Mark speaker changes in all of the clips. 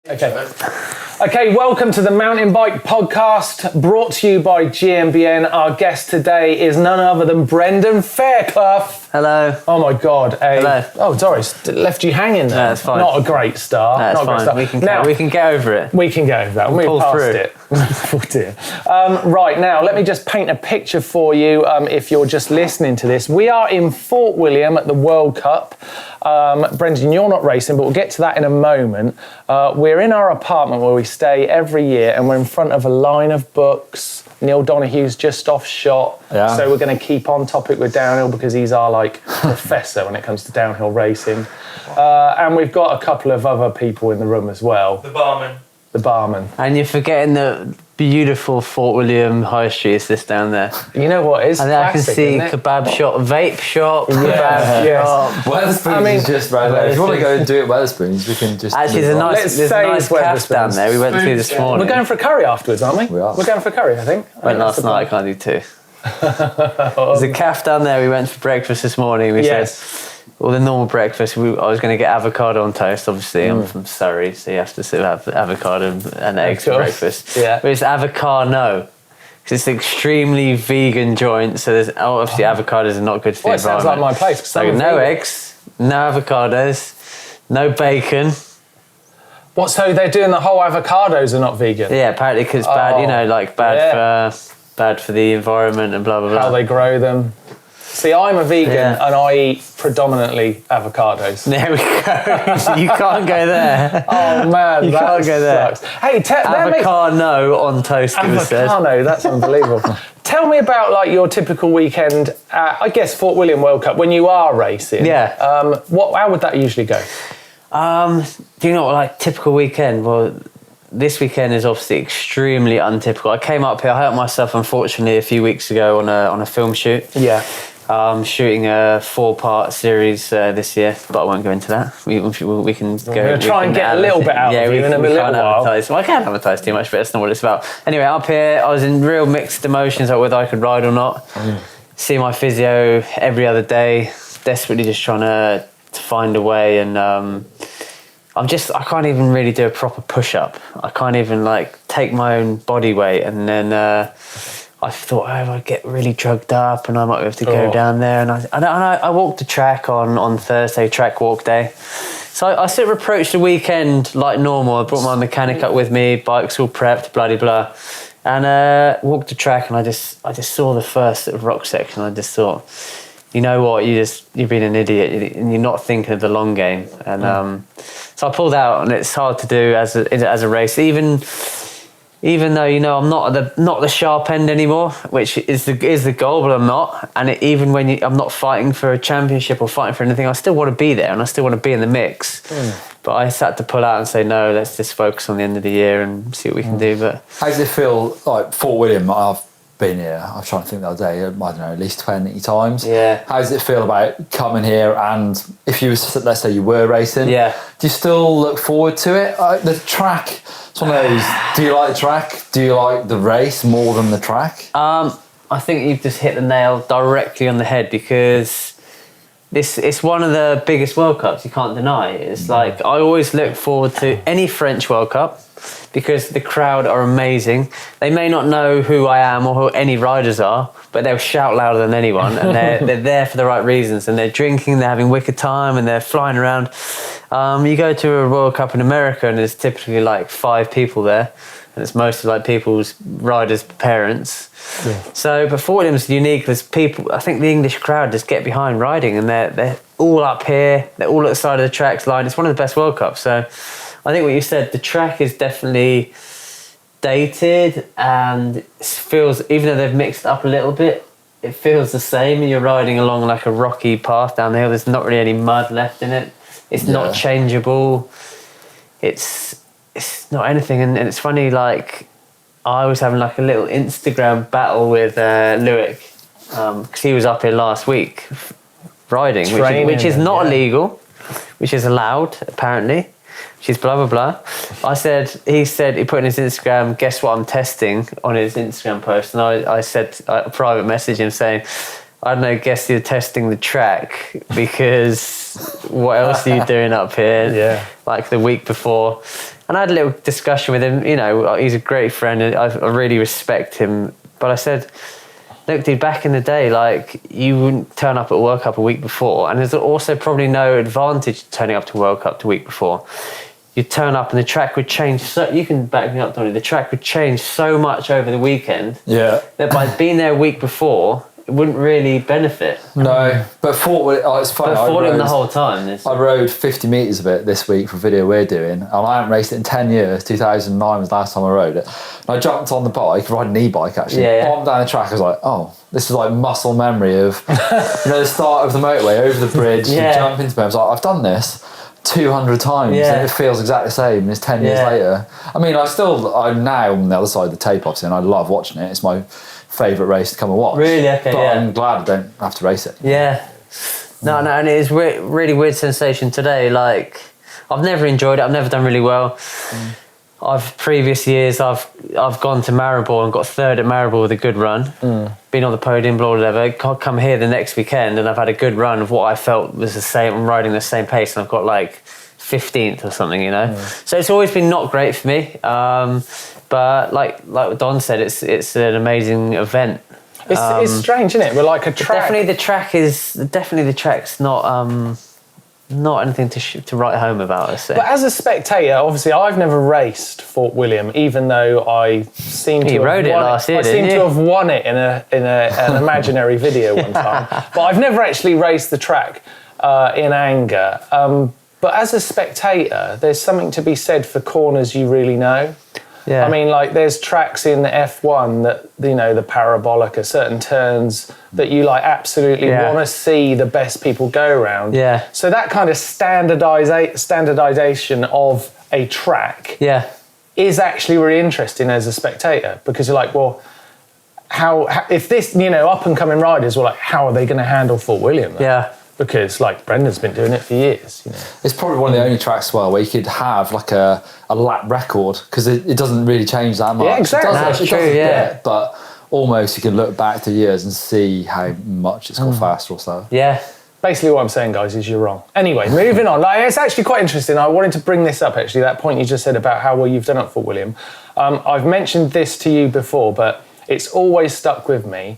Speaker 1: Okay, welcome to the Mountain Bike Podcast, brought to you by GMBN. Our guest today is none other than Brendan Fairclough.
Speaker 2: Hello.
Speaker 1: Oh my God.
Speaker 2: Hello.
Speaker 1: Oh, sorry, left you hanging there.
Speaker 2: No, that's fine.
Speaker 1: Not a great start.
Speaker 2: No, it's
Speaker 1: Not a great
Speaker 2: fine.
Speaker 1: start.
Speaker 2: We can get over it.
Speaker 1: We can get over that. We'll move past it. Oh dear. Right, now, let me just paint a picture for you if you're just listening to this. We are in Fort William at the World Cup. Brendan, you're not racing, but we'll get to that in a moment. We're in our apartment where we stay every year, and we're in front of a line of books. Neil Donohue's just off shot, so we're going to keep on topic with downhill because he's our professor when it comes to downhill racing. And we've got a couple of other people in the room as well.
Speaker 3: The barman.
Speaker 2: And you're forgetting the beautiful Fort William High Street is this down there.
Speaker 1: You know what? It's
Speaker 2: I can see kebab shop, vape shop, kebab shop.
Speaker 4: Weatherspoons is just right there. If you want to go and do it at Weatherspoons, we can just...
Speaker 2: Actually, there's a nice cafe down there we went to this morning.
Speaker 1: We're going for a curry afterwards, aren't we?
Speaker 4: We are.
Speaker 1: We're going for a curry, I think.
Speaker 2: Went last night, I can't do two. There's a cafe down there we went for breakfast this morning. We said... Well, the normal breakfast, I was going to get avocado on toast, obviously. I'm from Surrey, so you have to sort of have avocado and eggs for breakfast.
Speaker 1: Yeah.
Speaker 2: But it's avocado, because it's an extremely vegan joint, so there's obviously avocados are not good for the environment.
Speaker 1: Sounds like my place.
Speaker 2: So no eggs, no avocados, no bacon.
Speaker 1: What, so they're doing the whole avocados are not vegan?
Speaker 2: Yeah, apparently because it's bad, bad for the environment and blah, blah, blah.
Speaker 1: How they grow them. See, I'm a vegan and I eat predominantly avocados.
Speaker 2: There we go. You can't go there.
Speaker 1: Oh man,
Speaker 2: you can't go there.
Speaker 1: Sucks. Hey,
Speaker 2: avocado on toast.
Speaker 1: Avocado, that's unbelievable. Tell me about your typical weekend at, I guess, Fort William World Cup when you are racing.
Speaker 2: Yeah.
Speaker 1: How would that usually go?
Speaker 2: Do you know what, typical weekend? Well, this weekend is obviously extremely untypical. I came up here, I hurt myself unfortunately a few weeks ago on a film shoot.
Speaker 1: Yeah.
Speaker 2: Shooting a 4-part series this year, but I won't go into that. We can go.
Speaker 1: We're going to try and get a little bit out of you in a little while.
Speaker 2: Well, I can't advertise too much, but that's not what it's about. Anyway, up here, I was in real mixed emotions about whether I could ride or not. See my physio every other day, desperately just trying to find a way, and I can't even really do a proper push-up. I can't even take my own body weight, and then I thought, I'd get really drugged up and I might be able to go down there. And I walked the track on Thursday, track walk day. So I sort of approached the weekend like normal. I brought my mechanic up with me, bike's all prepped, bloody blah. And walked the track, and I just saw the first sort of rock section. I just thought, you know what, you've been an idiot and you're not thinking of the long game. And so I pulled out, and it's hard to do as a race, even though I'm not the sharp end anymore, which is the goal, but I'm not. And even when I'm not fighting for a championship or fighting for anything, I still want to be there and I still want to be in the mix. But I had to pull out and say, no, let's just focus on the end of the year and see what we can do. But
Speaker 4: how does it feel like Fort William? I've been here, I was trying to think the other day, I don't know, at least 20 times.
Speaker 2: Yeah.
Speaker 4: How does it feel about coming here, and if you, let's say you were racing, do you still look forward to it? The track, it's one of those, do you like the track? Do you like the race more than the track?
Speaker 2: I think you've just hit the nail directly on the head, because it's one of the biggest World Cups, you can't deny it. It's I always look forward to any French World Cup, because the crowd are amazing. They may not know who I am or who any riders are, but they'll shout louder than anyone, and they're there for the right reasons, and they're drinking, they're having wicked time, and they're flying around. You go to a World Cup in America, and there's typically 5 people there, and it's mostly people's riders' parents. Yeah. So, but Fort William's unique because people, I think the English crowd just get behind riding, and they're all up here, they're all at the side of the tracks line. It's one of the best World Cups. So I think what you said, the track is definitely dated, and it feels, even though they've mixed up a little bit, it feels the same, and you're riding along a rocky path down the hill. There's not really any mud left in it. It's not changeable. It's not anything. And it's funny, I was having a little Instagram battle with Luick, because he was up here last week riding, which is not illegal, which is allowed apparently, which is blah blah blah. He put in his Instagram, guess what I'm testing, on his Instagram post, and I said a private message him saying, I don't know, guess you're testing the track, because what else are you doing up here? The week before. And I had a little discussion with him. You know, he's a great friend, and I really respect him. But I said, look, dude, back in the day, like, you wouldn't turn up at World Cup a week before. And there's also probably no advantage turning up to World Cup the week before. You'd turn up and the track would change. So you can back me up, Donny. The track would change so much over the weekend that by being there a week before, it wouldn't really benefit.
Speaker 4: No, but it's funny.
Speaker 2: But Fordham the whole time.
Speaker 4: I rode 50 metres of it this week for a video we're doing, and I haven't raced it in 10 years. 2009 was the last time I rode it. And I jumped on the bike, riding an e-bike actually, bombed down the track. I was like, oh, this is like muscle memory of, the start of the motorway, over the bridge, you jump into it. I was like, I've done this 200 times and it feels exactly the same as 10 years later. I mean, I'm now on the other side of the tape, obviously, and I love watching it. It's my favourite race to come and watch.
Speaker 2: Really? Okay,
Speaker 4: but I'm glad I don't have to race it.
Speaker 2: Yeah. No, and it is really weird sensation today. Like, I've never enjoyed it. I've never done really well. Previous years, I've gone to Maribor and got third at Maribor with a good run. Been on the podium, blah, whatever. Come here the next weekend and I've had a good run of what I felt was the same. I'm riding the same pace and I've got like 15th or something, you know. So it's always been not great for me. But like what Don said, it's an amazing event.
Speaker 1: It's strange, isn't it? We're like a track.
Speaker 2: Definitely the track's not anything to write home about, I say.
Speaker 1: But as a spectator, obviously, I've never raced Fort William, even though I seem to
Speaker 2: rode it last year.
Speaker 1: I seem to have won it in an imaginary video one time. But I've never actually raced the track in anger. But as a spectator, there's something to be said for corners you really know.
Speaker 2: Yeah.
Speaker 1: I mean, like, there's tracks in the F1 that, the parabolic, certain turns that you, like, absolutely want to see the best people go around.
Speaker 2: Yeah.
Speaker 1: So that kind of standardization of a track is actually really interesting as a spectator, because you're like, well, how if this, up-and-coming riders were like, how are they going to handle Fort William then?
Speaker 2: Yeah.
Speaker 1: Because, like, Brendan's been doing it for years.
Speaker 4: It's probably one of the only tracks where you could have like a lap record, because it doesn't really change that much.
Speaker 1: Yeah, exactly.
Speaker 2: That's true, yeah.
Speaker 4: But almost you can look back to years and see how much it's got faster or so.
Speaker 2: Yeah.
Speaker 1: Basically what I'm saying, guys, is you're wrong. Anyway, moving on. Like, it's actually quite interesting. I wanted to bring this up, actually, that point you just said about how well you've done at Fort William. I've mentioned this to you before, but it's always stuck with me.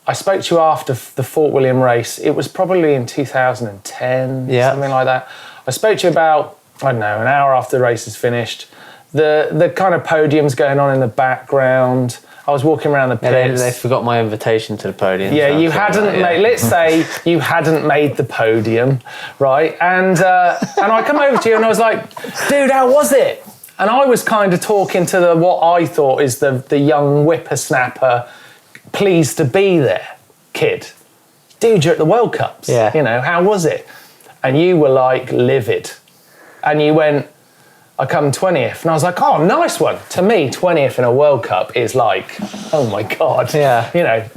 Speaker 1: I spoke to you after the Fort William race. It was probably in 2010, something like that. I spoke to you about, I don't know, an hour after the race is finished. The kind of podiums going on in the background. I was walking around the pits.
Speaker 2: They forgot my invitation to the podium.
Speaker 1: Yeah, you hadn't made. Let's say you hadn't made the podium, right? And I come over to you and I was like, dude, how was it? And I was kind of talking to what I thought is the young whippersnapper, pleased to be there kid. Dude, you're at the World Cups.
Speaker 2: Yeah.
Speaker 1: How was it? And you were like livid. And you went, I come 20th. And I was like, oh, nice one. To me, 20th in a World Cup is like, oh my God.
Speaker 2: Yeah.
Speaker 1: I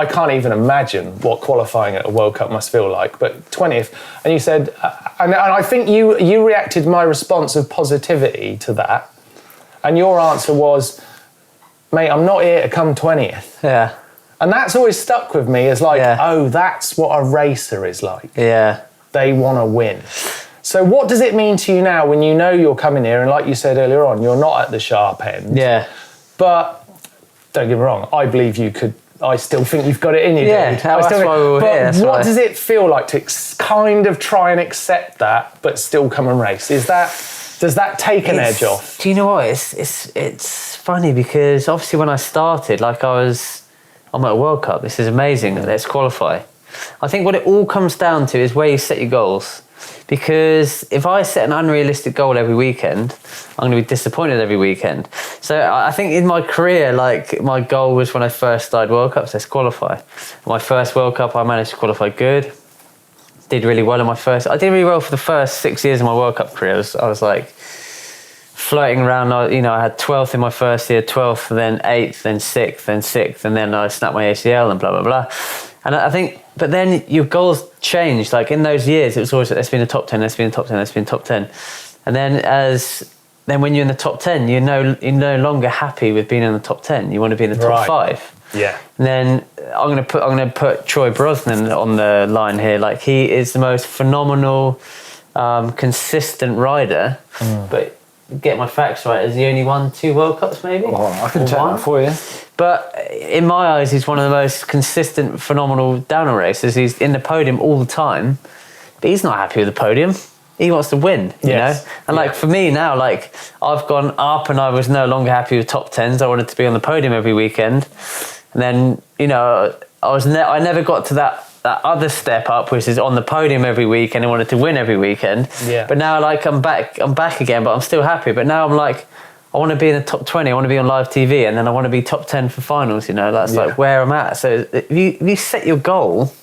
Speaker 1: can't even imagine what qualifying at a World Cup must feel like. But 20th. And you said, and I think you reacted my response of positivity to that. And your answer was, mate, I'm not here to come 20th.
Speaker 2: Yeah.
Speaker 1: And that's always stuck with me as like, oh, that's what a racer is like.
Speaker 2: Yeah.
Speaker 1: They want to win. So what does it mean to you now when you know you're coming here and like you said earlier on, you're not at the sharp end?
Speaker 2: Yeah.
Speaker 1: But don't get me wrong, I believe you could, I still think you've got it in you,
Speaker 2: yeah,
Speaker 1: dude.
Speaker 2: that's why we were here.
Speaker 1: But what does it feel like to kind of try and accept that but still come and race? Does that take an edge off?
Speaker 2: Do you know what? It's funny because obviously when I started, like I'm at a World Cup. This is amazing. Let's qualify. I think what it all comes down to is where you set your goals. Because if I set an unrealistic goal every weekend, I'm going to be disappointed every weekend. So I think in my career, like my goal was when I first started World Cups, let's qualify. My first World Cup, I managed to qualify good. Did really well in my first. I did really well for the first 6 years of my World Cup career. I was like floating around. I had 12th in my first year, 12th, then 8th, then 6th, then 6th, and then I snapped my ACL and blah blah blah. And I think, but then your goals changed. Like in those years, it was always let's be in the top 10, let's be in the top 10, let's be in the top 10. And then when you're in the top 10, you're no longer happy with being in the top 10. You want to be in the top 5.
Speaker 1: Yeah.
Speaker 2: And then I'm gonna put Troy Brosnan on the line here. Like he is the most phenomenal consistent rider, but get my facts right, has he only won 2 World Cups maybe?
Speaker 4: Oh, I can check that for you.
Speaker 2: But in my eyes, he's one of the most consistent, phenomenal downhill racers. He's in the podium all the time, but he's not happy with the podium. He wants to win, you know? And like for me now, like I've gone up and I was no longer happy with top 10s. I wanted to be on the podium every weekend. And then, you know, I never got to that other step up, which is on the podium every week, and I wanted to win every weekend.
Speaker 1: Yeah.
Speaker 2: But now, like, I'm back again, but I'm still happy. But now I'm like, I want to be in the top 20, I want to be on live TV, and then I want to be top 10 for finals, you know, that's like where I'm at. So if you set your goal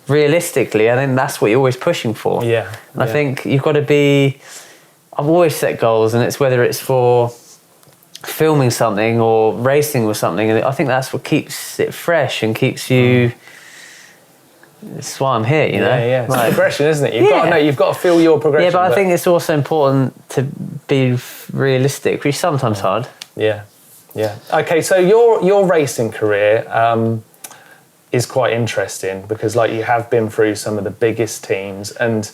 Speaker 2: realistically, I think that's what you're always pushing for.
Speaker 1: Yeah.
Speaker 2: And I think you've got to be, I've always set goals, and it's whether it's for filming something or racing or something, and I think that's what keeps it fresh and keeps you, that's why I'm here, you know?
Speaker 1: Yeah, it's
Speaker 2: like,
Speaker 1: progression, isn't it? You've got to feel your progression.
Speaker 2: Yeah, but I think it's also important to be realistic, which is sometimes hard.
Speaker 1: Yeah. Okay, so your racing career is quite interesting because, like, you have been through some of the biggest teams, and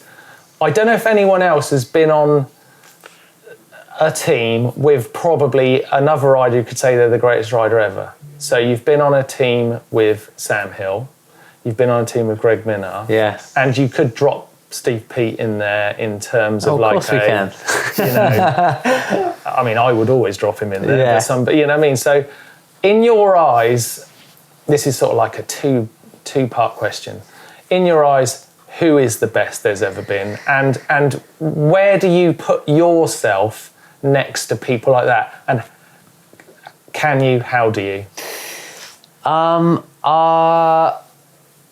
Speaker 1: I don't know if anyone else has been on a team with probably another rider who could say they're the greatest rider ever. So you've been on a team with Sam Hill. You've been on a team with Greg Minnaar.
Speaker 2: Yeah.
Speaker 1: And you could drop Steve Peat in there in terms of like,
Speaker 2: course we can.
Speaker 1: You know, I mean, I would always drop him in there.
Speaker 2: Yeah.
Speaker 1: But you know what I mean? So in your eyes, this is sort of like a two-part question. In your eyes, who is the best there's ever been? And where do you put yourself next to people like that? And how do you?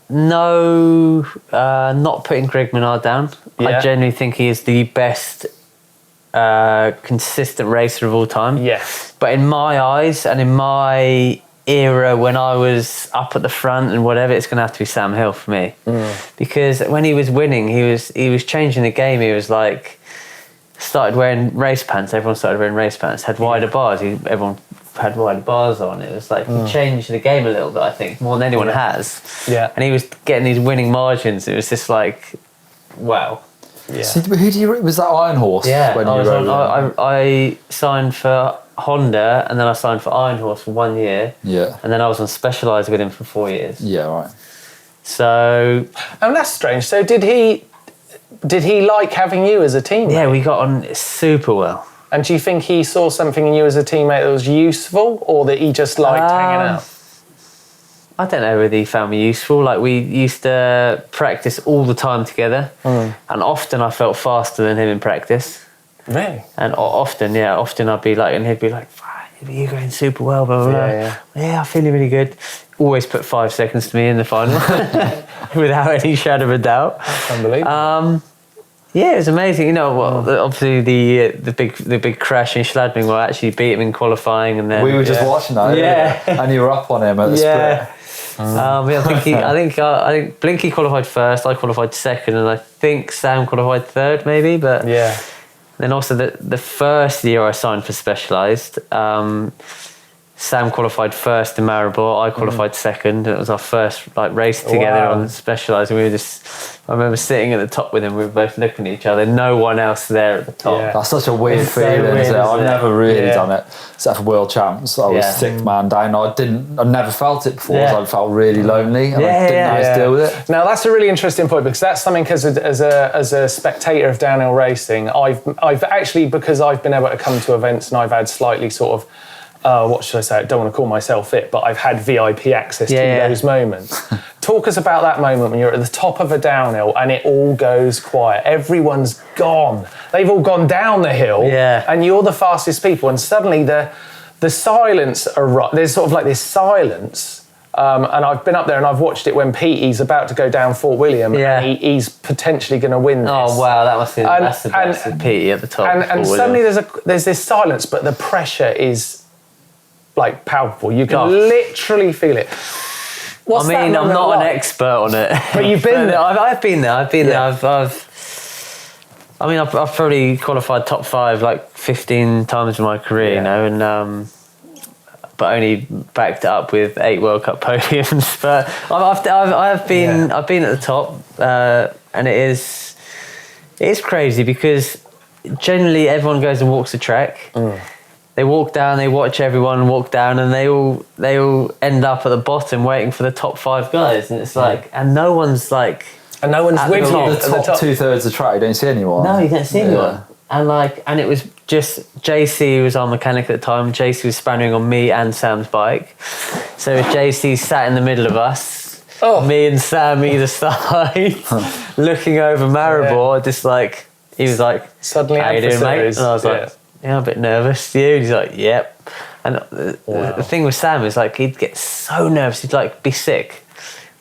Speaker 2: No, not putting Greg Minnaar down.
Speaker 1: Yeah.
Speaker 2: I genuinely think he is the best consistent racer of all time.
Speaker 1: Yes.
Speaker 2: But in my eyes and in my era when I was up at the front and whatever, it's going to have to be Sam Hill for me. Because when he was winning, he was changing the game. He was like, started wearing race pants. Everyone started wearing race pants. Had wider bars. Everyone had wider bars on. It was like he changed the game a little bit, I think, more than anyone has.
Speaker 1: Yeah.
Speaker 2: And he was getting these winning margins. It was just like, wow.
Speaker 1: Yeah.
Speaker 4: So was that Iron Horse?
Speaker 2: Yeah.
Speaker 4: When
Speaker 2: I signed for Honda, and then I signed for Iron Horse for 1 year.
Speaker 4: Yeah.
Speaker 2: And then I was on Specialized with him for 4 years.
Speaker 4: Yeah, right.
Speaker 2: So.
Speaker 1: And that's strange. So did he like having you as a teammate?
Speaker 2: Yeah, we got on super well.
Speaker 1: And do you think he saw something in you as a teammate that was useful, or that he just liked hanging out?
Speaker 2: I don't know whether he found me useful. Like, we used to practice all the time together, and often I felt faster than him in practice.
Speaker 1: Really?
Speaker 2: And often I'd be like, and he'd be like, "You're going super well, blah blah blah." Yeah, I'm feeling really good. Always put 5 seconds to me in the final, without any shadow of a doubt.
Speaker 1: That's unbelievable.
Speaker 2: Yeah, it was amazing. You know, obviously the big crash in Schladming, where I actually beat him in qualifying, and then
Speaker 4: We were just watching that.
Speaker 2: Yeah.
Speaker 4: And you were up on him at the split.
Speaker 2: I think Blinky qualified first. I qualified second, and I think Sam qualified third, maybe. But
Speaker 1: Yeah.
Speaker 2: then also the first year I signed for Specialized, Sam qualified first in Maribor. I qualified second, and it was our first race together on Specialized. And we were I remember sitting at the top with him. We were both looking at each other. No one else there at the top.
Speaker 1: Yeah.
Speaker 4: That's such a weird
Speaker 2: It's so
Speaker 4: feeling,
Speaker 2: weird,
Speaker 4: isn't it? I've
Speaker 2: isn't it?
Speaker 4: never really done it, except for World Champs. I was
Speaker 2: Yeah.
Speaker 4: sixth man down. I've never felt it before,
Speaker 2: Yeah.
Speaker 4: so I felt really lonely, and I didn't know how to deal with it.
Speaker 1: Now that's a really interesting point, because that's something, as a spectator of downhill racing, I've actually, because I've been able to come to events and I've had slightly sort of, what should I say? I don't want to call myself fit, but I've had VIP access to those moments. Talk us about that moment when you're at the top of a downhill and it all goes quiet. Everyone's gone. They've all gone down the hill, and you're the fastest people, and suddenly the silence arrives. There's sort of like this silence. And I've been up there and I've watched it when Petey's about to go down Fort William, and he's potentially going to win this.
Speaker 2: Oh wow, that must be that's the best with Petey at the top.
Speaker 1: And suddenly there's this silence, but the pressure is like palpable. You can literally feel it.
Speaker 2: I'm not an expert on it,
Speaker 1: but you've been there.
Speaker 2: I've been there. I've probably qualified top 5 like 15 times in my career, you know, and but only backed it up with 8 World Cup podiums. But I've been at the top, and It's crazy because generally everyone goes and walks the track. They walk down, they watch everyone walk down, and they all end up at the bottom waiting for the top 5 guys. And it's like, and no one's with
Speaker 4: you. The top 2/3 of the track, you don't see anyone.
Speaker 2: No, you don't see anyone. And it was just JC was our mechanic at the time. JC was spannering on me and Sam's bike. So JC sat in the middle of us, me and Sam either side, looking over Maribor, just like, he was like,
Speaker 1: suddenly,
Speaker 2: how you doing, mate? And I was like, yeah, I'm a bit nervous. You? And he's like, yep. And the thing with Sam is like, he'd get so nervous, he'd like be sick.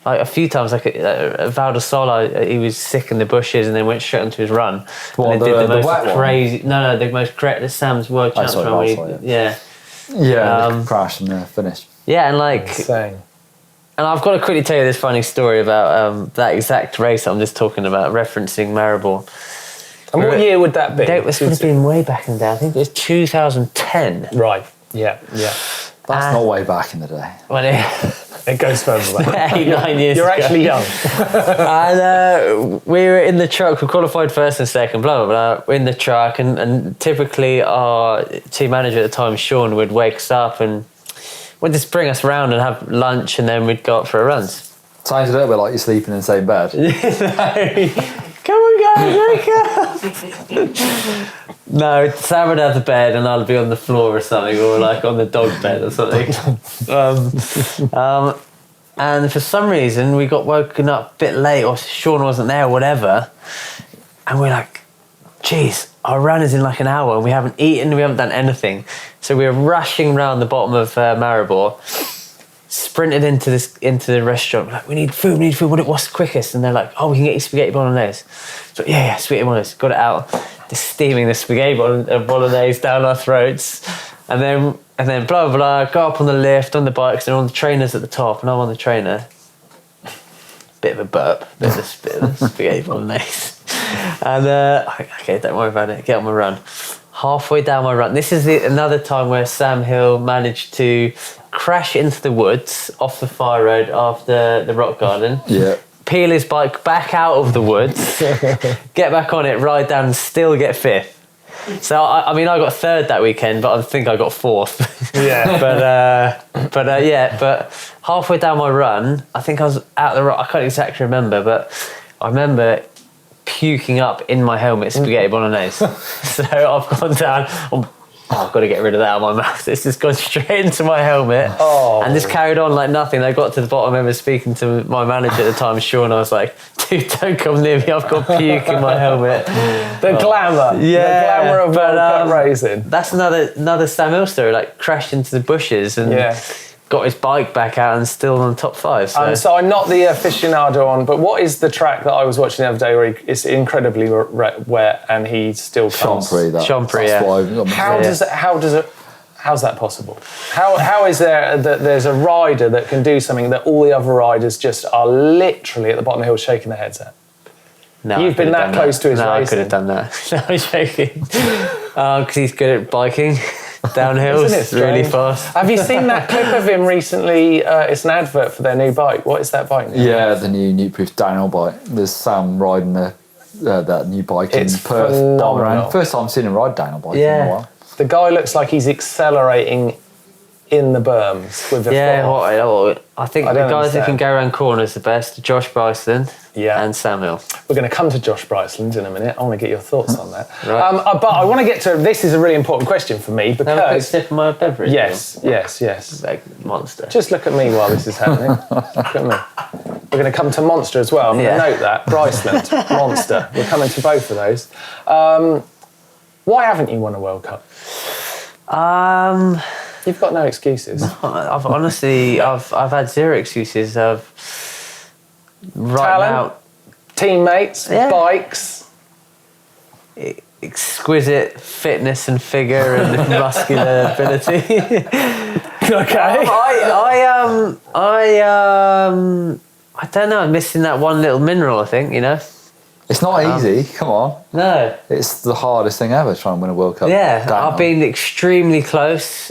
Speaker 2: Like a few times, like at Val di Sole, he was sick in the bushes and then went straight onto his run.
Speaker 4: What,
Speaker 2: and did the most crazy? No, the most correct. Sam's world champs run. Yeah,
Speaker 4: crash and finish.
Speaker 2: Yeah, and like,
Speaker 1: insane. And
Speaker 2: I've got to quickly tell you this funny story about that exact race I'm just talking about, referencing Maribor.
Speaker 1: And what year would that be?
Speaker 2: This would have been way back in the day. I think it was 2010.
Speaker 1: Right. Yeah.
Speaker 4: That's not way back in the day.
Speaker 2: Well,
Speaker 1: it goes further back.
Speaker 2: 8-9 years
Speaker 1: You're
Speaker 2: ago.
Speaker 1: actually young.
Speaker 2: And we were in the truck. We qualified first and second, blah, blah, blah. We're in the truck, and typically our team manager at the time, Sean, would wake us up and would just bring us around and have lunch, and then we'd go out for runs.
Speaker 4: Sounds a little bit like you're sleeping in the same bed.
Speaker 2: Come on, guys, wake up! No, Sam would have the bed and I'll be on the floor or something, or like on the dog bed or something. And for some reason we got woken up a bit late, or Sean wasn't there or whatever, and we're like, geez, our run is in like an hour and we haven't eaten, we haven't done anything. So we were rushing around the bottom of Maribor, sprinted into the restaurant, like, we need food, what's the quickest? And they're like, oh, we can get you spaghetti bolognese. So yeah, spaghetti bolognese, got it out, just steaming the spaghetti bolognese down our throats, and then blah blah blah, go up on the lift, on the bikes, and on the trainers at the top, and I'm on the trainer, bit of a burp, bit of spaghetti bolognese, and okay, don't worry about it, get on my run. Halfway down my run, this is another time where Sam Hill managed to crash into the woods off the fire road after the rock garden.
Speaker 4: Yeah.
Speaker 2: Peel his bike back out of the woods, get back on it, ride down, and still get 5th. So I mean, I got 3rd that weekend, but I think I got 4th.
Speaker 1: Yeah.
Speaker 2: but halfway down my run, I think I was out the rock. I can't exactly remember, but I remember puking up in my helmet spaghetti bolognese. So I've gone down. I've got to get rid of that out of my mouth. It's just gone straight into my helmet. And just carried on like nothing. I got to the bottom. I remember speaking to my manager at the time, Sean. I was like, dude, don't come near me. I've got puke in my helmet.
Speaker 1: The glamour.
Speaker 2: Yeah.
Speaker 1: The glamour of World Cup racing.
Speaker 2: That's another Sam Hill story. Like, crashed into the bushes and got his bike back out and still on the top 5.
Speaker 1: So I'm not the aficionado on, but what is the track that I was watching the other day where it's incredibly wet and he still comes?
Speaker 2: Chompery, yeah.
Speaker 1: How's that possible? How is there that there's a rider that can do something that all the other riders just are literally at the bottom of the hill shaking their heads at?
Speaker 2: No,
Speaker 1: You've been that close to his racing.
Speaker 2: No, I could have done that. No, I'm joking. Because he's good at biking. Downhill, really fast.
Speaker 1: Have you seen that clip of him recently? It's an advert for their new bike. What is that bike?
Speaker 4: Yeah, the new Nukeproof downhill bike. There's Sam riding that new bike in Perth.
Speaker 1: Phenomenal.
Speaker 4: First time I've seen him ride downhill bike in a while.
Speaker 1: The guy looks like he's accelerating in the berms with the foot.
Speaker 2: I think the guys that can go around corners the best, Josh Bryceland and Sam Hill.
Speaker 1: We're going to come to Josh Bryceland in a minute. I want to get your thoughts on that.
Speaker 2: Right.
Speaker 1: But I want to get to, this is a really important question for me because...
Speaker 2: Have a quick sip of my beverage.
Speaker 1: Yes.
Speaker 2: Like Monster.
Speaker 1: Just look at me while this is happening. Look at me. We're going to come to Monster as well. I'm going to note that. Bryceland, Monster. We're coming to both of those. Why haven't you won a World Cup? You've got no excuses.
Speaker 2: No, I've had 0 excuses.
Speaker 1: Talent, teammates, bikes,
Speaker 2: exquisite fitness and figure and muscular ability.
Speaker 1: Okay.
Speaker 2: I don't know. I'm missing that one little mineral. I think
Speaker 4: It's not easy. Come on.
Speaker 2: No.
Speaker 4: It's the hardest thing ever trying to win a World Cup.
Speaker 2: Yeah, I've been extremely close.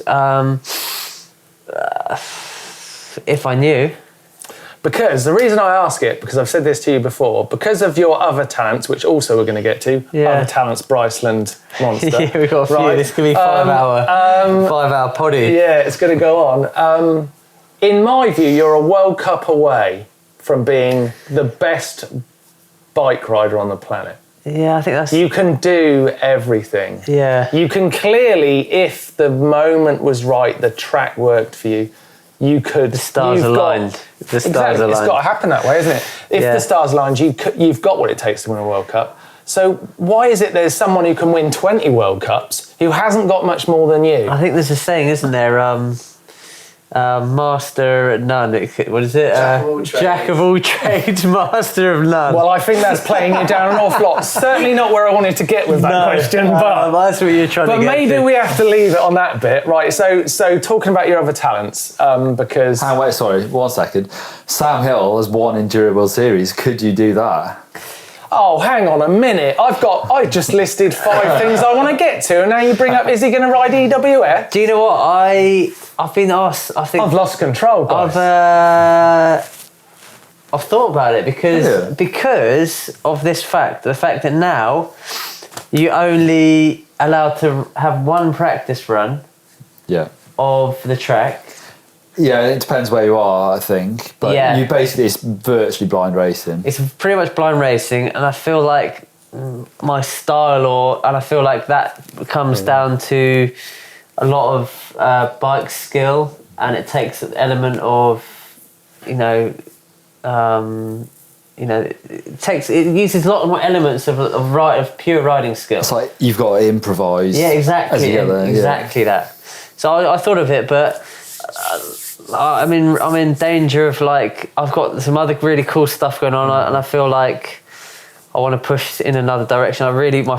Speaker 2: If I knew.
Speaker 1: Because the reason I ask it, because I've said this to you before, because of your other talents, which also we're going to get to, other talents, Bryceland monster.
Speaker 2: Yeah, we've got a few. This could be 5 hour poddy.
Speaker 1: Yeah, it's going to go on. In my view, you're a World Cup away from being the best bike rider on the planet.
Speaker 2: Yeah, I think that's...
Speaker 1: You can do everything.
Speaker 2: Yeah.
Speaker 1: You can clearly, if the moment was right, the track worked for you, you could...
Speaker 2: The stars aligned. The stars aligned.
Speaker 1: It's got to happen that way, isn't it? If the stars aligned, you've got what it takes to win a World Cup. So why is it there's someone who can win 20 World Cups who hasn't got much more than you?
Speaker 2: I think there's a saying, isn't there? Master at none. What is it? Jack of all trades, master of none.
Speaker 1: Well, I think that's playing you down an awful lot. Certainly not where I wanted to get with that question, but
Speaker 2: that's what you're trying to get.
Speaker 1: But maybe we have to leave it on that bit, right? So talking about your other talents, because
Speaker 4: wait, sorry, 1 second. Sam Hill has won Enduro World Series. Could you do that?
Speaker 1: Oh, hang on a minute. I just listed 5 things I want to get to, and now you bring up, is he going to ride EWF?
Speaker 2: Do you know what? I've been asked, I think...
Speaker 1: I've lost control, guys.
Speaker 2: I've thought about it because of this fact. The fact that now you're only allowed to have 1 practice run of the track.
Speaker 4: Yeah, it depends where you are, I think. But you basically, it's virtually blind racing.
Speaker 2: It's pretty much blind racing, and I feel like my style, and I feel like that comes down to a lot of bike skill, and it takes an element of, it uses a lot more elements of pure riding skill.
Speaker 4: It's like you've got to improvise.
Speaker 2: Yeah, exactly.
Speaker 4: As you get there,
Speaker 2: exactly that. So I thought of it, but I'm in danger of I've got some other really cool stuff going on, and I feel like I want to push in another direction. I really my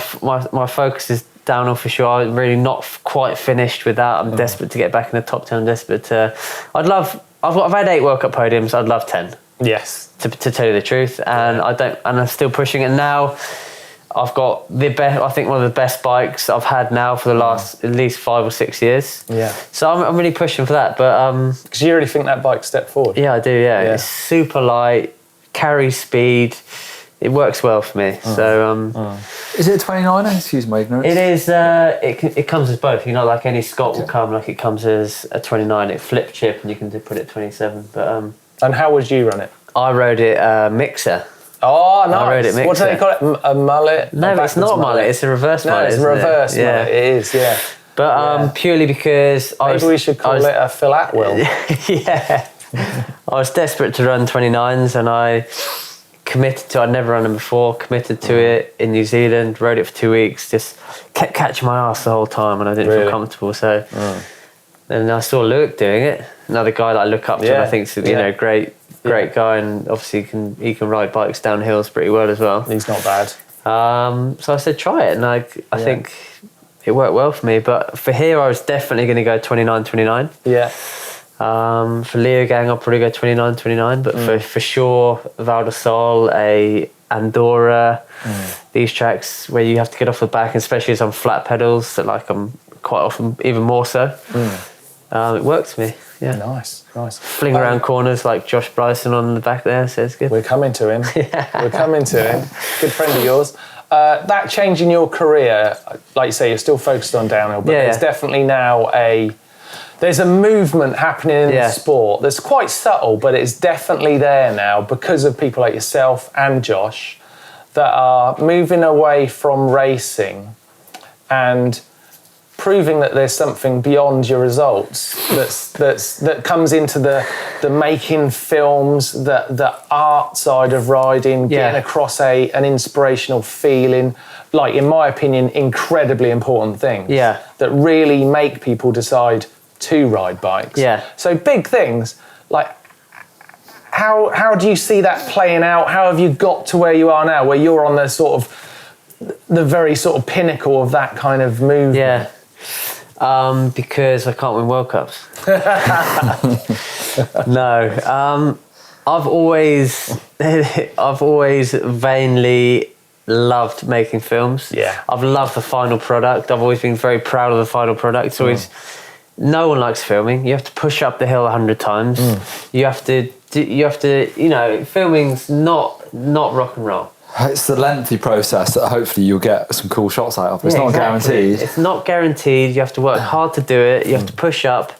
Speaker 2: focus is downhill for sure. I'm really not quite finished with that. I'm desperate to get back in the top 10. I'm desperate to. I've had 8 World Cup podiums. I'd love 10.
Speaker 1: Yes.
Speaker 2: To tell you the truth, and I'm still pushing it now. I've got the best. I think one of the best bikes I've had now for the last at least 5 or 6 years.
Speaker 1: Yeah.
Speaker 2: So I'm really pushing for that. But
Speaker 1: because you really think that bike stepped forward.
Speaker 2: Yeah, I do. Yeah. It's super light, carries speed. It works well for me. So
Speaker 4: is it a 29? Excuse my ignorance.
Speaker 2: It is. It comes as both. Like any Scott will come. Like it comes as a 29. It flip chip, and you can put it 27. But
Speaker 1: and how would you run it?
Speaker 2: I rode it mixer.
Speaker 1: Oh, nice.
Speaker 2: I rode it mixer.
Speaker 1: What do they call it? A mullet?
Speaker 2: No, it's not a mullet. It's a reverse mullet.
Speaker 1: No, it's a reverse mullet.
Speaker 2: Yeah.
Speaker 1: It is, yeah.
Speaker 2: But purely because
Speaker 1: maybe we should call it a Phil Atwell.
Speaker 2: Yeah. I was desperate to run 29s, and I committed to. I'd never run them before. Committed to it in New Zealand. Rode it for 2 weeks. Just kept catching my ass the whole time, and I didn't feel comfortable. So then I saw Luke doing it. Another guy that I look up to. And I think great guy, and obviously he can ride bikes down hills pretty well as well.
Speaker 1: He's not bad.
Speaker 2: So I said try it, and I think it worked well for me. But for here, I was definitely going to go 29.
Speaker 1: Yeah.
Speaker 2: For Leo Gang, I'll probably go 29. But for sure, Val de Sol, Andorra, these tracks where you have to get off the back, especially as I'm flat pedals, so I'm quite often even more so. It works for me. Yeah.
Speaker 1: Nice.
Speaker 2: Fling around corners like Josh Bryson on the back there, so it's good.
Speaker 1: We're coming to him. We're coming to him. Good friend of yours. That change in your career, like you say, you're still focused on downhill, but there's definitely now there's a movement happening in the sport that's quite subtle, but it's definitely there now because of people like yourself and Josh that are moving away from racing and proving that there's something beyond your results that comes into the making films, the art side of riding, getting across an inspirational feeling, like in my opinion, incredibly important things that really make people decide to ride bikes. Yeah. So big things like how do you see that playing out? How have you got to where you are now, where you're on the sort of the very sort of pinnacle of that kind of movement? Yeah.
Speaker 2: Because I can't win World Cups. No. I've always vainly loved making films. Yeah. I've loved the final product. I've always been very proud of the final product. It's always no one likes filming. You have to push up the hill 100 times. You have to, filming's not rock and roll.
Speaker 4: It's the lengthy process that hopefully you'll get some cool shots out of. It's not guaranteed.
Speaker 2: It's not guaranteed. You have to work hard to do it. You have to push up.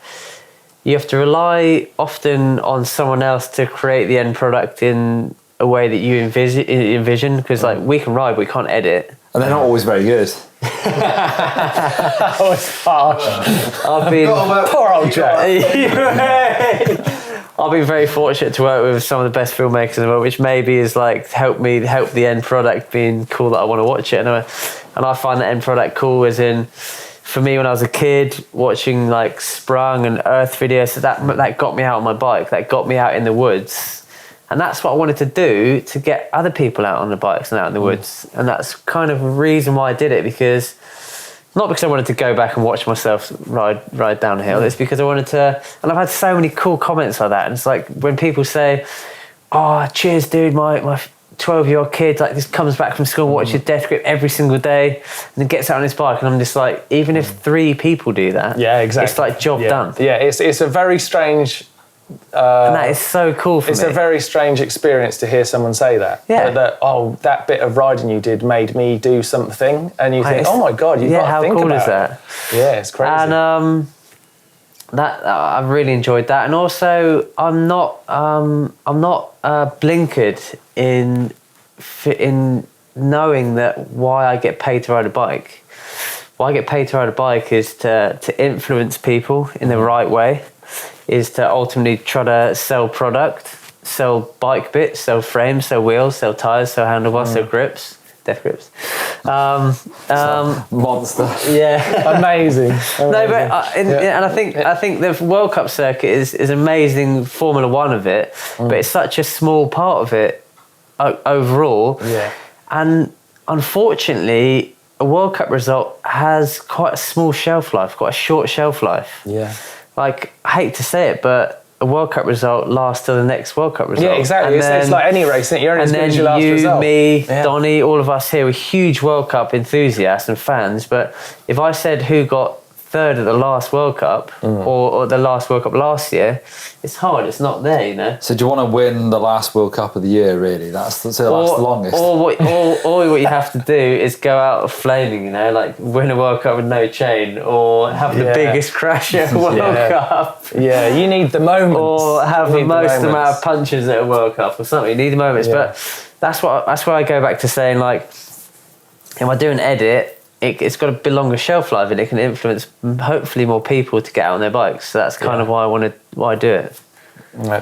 Speaker 2: You have to rely often on someone else to create the end product in a way that you envision. Because like we can ride, but we can't edit.
Speaker 4: And they're not always very good.
Speaker 1: That was harsh.
Speaker 2: I've been
Speaker 1: Poor old Jack.
Speaker 2: I've been very fortunate to work with some of the best filmmakers in the world, which maybe is like help the end product being cool that I want to watch it. And I find the end product cool as in, for me when I was a kid, watching like Sprung and Earth videos, so that got me out on my bike, that got me out in the woods. And that's what I wanted to do, to get other people out on the bikes and out in the woods. And that's kind of a reason why I did it, not because I wanted to go back and watch myself ride down a hill. It's because I wanted to, and I've had so many cool comments like that. And it's like when people say, "Oh, cheers, dude, my 12-year-old kid like this comes back from school, watches Death Grip every single day, and then gets out on his bike." And I'm just like, even if 3 people do that,
Speaker 1: exactly.
Speaker 2: It's like job done.
Speaker 1: Yeah, it's a very strange.
Speaker 2: And that is so cool for me.
Speaker 1: It's a very strange experience to hear someone say that.
Speaker 2: Yeah.
Speaker 1: That bit of riding you did made me do something, and you think, oh my god, you've got to think about it.
Speaker 2: How cool is that?
Speaker 1: Yeah, it's crazy.
Speaker 2: And I've really enjoyed that, and also I'm not blinkered in knowing that why I get paid to ride a bike. Why I get paid to ride a bike is to influence people in the right way. Is to ultimately try to sell product, sell bike bits, sell frames, sell wheels, sell tyres, sell handlebars, sell grips, Death Grips.
Speaker 4: Monster.
Speaker 2: Yeah.
Speaker 1: Amazing.
Speaker 2: No, but and I think the World Cup circuit is amazing. Formula One of it, but it's such a small part of it overall.
Speaker 1: Yeah.
Speaker 2: And unfortunately, a World Cup result has quite a small shelf life, quite a short shelf life.
Speaker 1: Yeah.
Speaker 2: Like, I hate to say it, but a World Cup result lasts till the next World Cup result.
Speaker 1: Yeah, exactly. It's like any race, isn't it? You're only as good as your last result.
Speaker 2: Me, Donnie, all of us here were huge World Cup enthusiasts and fans. But if I said who got third at the last World Cup or the last World Cup last year, it's hard. It's not there, you know.
Speaker 4: So do you want to win the last World Cup of the year? Really, that's the longest.
Speaker 2: Or what you have to do is go out flaming, you know, like win a World Cup with no chain, or have the biggest crash at a World Cup.
Speaker 1: Yeah, you need the moments.
Speaker 2: Or have the most amount of punches at a World Cup or something. You need the moments.
Speaker 1: Yeah.
Speaker 2: But that's why I go back to saying, like, if I do an edit, it's got a bit longer shelf life, and it can influence hopefully more people to get out on their bikes. So that's kind of why I do it.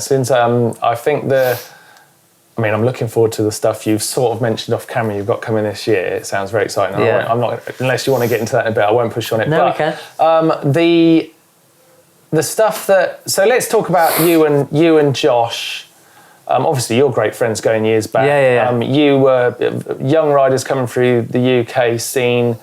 Speaker 1: Since I think I'm looking forward to the stuff you've sort of mentioned off camera you've got coming this year. It sounds very exciting.
Speaker 2: Yeah.
Speaker 1: I'm not, unless you want to get into that in a bit, I won't push on it.
Speaker 2: No,
Speaker 1: but,
Speaker 2: we can.
Speaker 1: The stuff that, so let's talk about you and Josh. Obviously, you're great friends going years back.
Speaker 2: Yeah.
Speaker 1: You were young riders coming through the UK scene,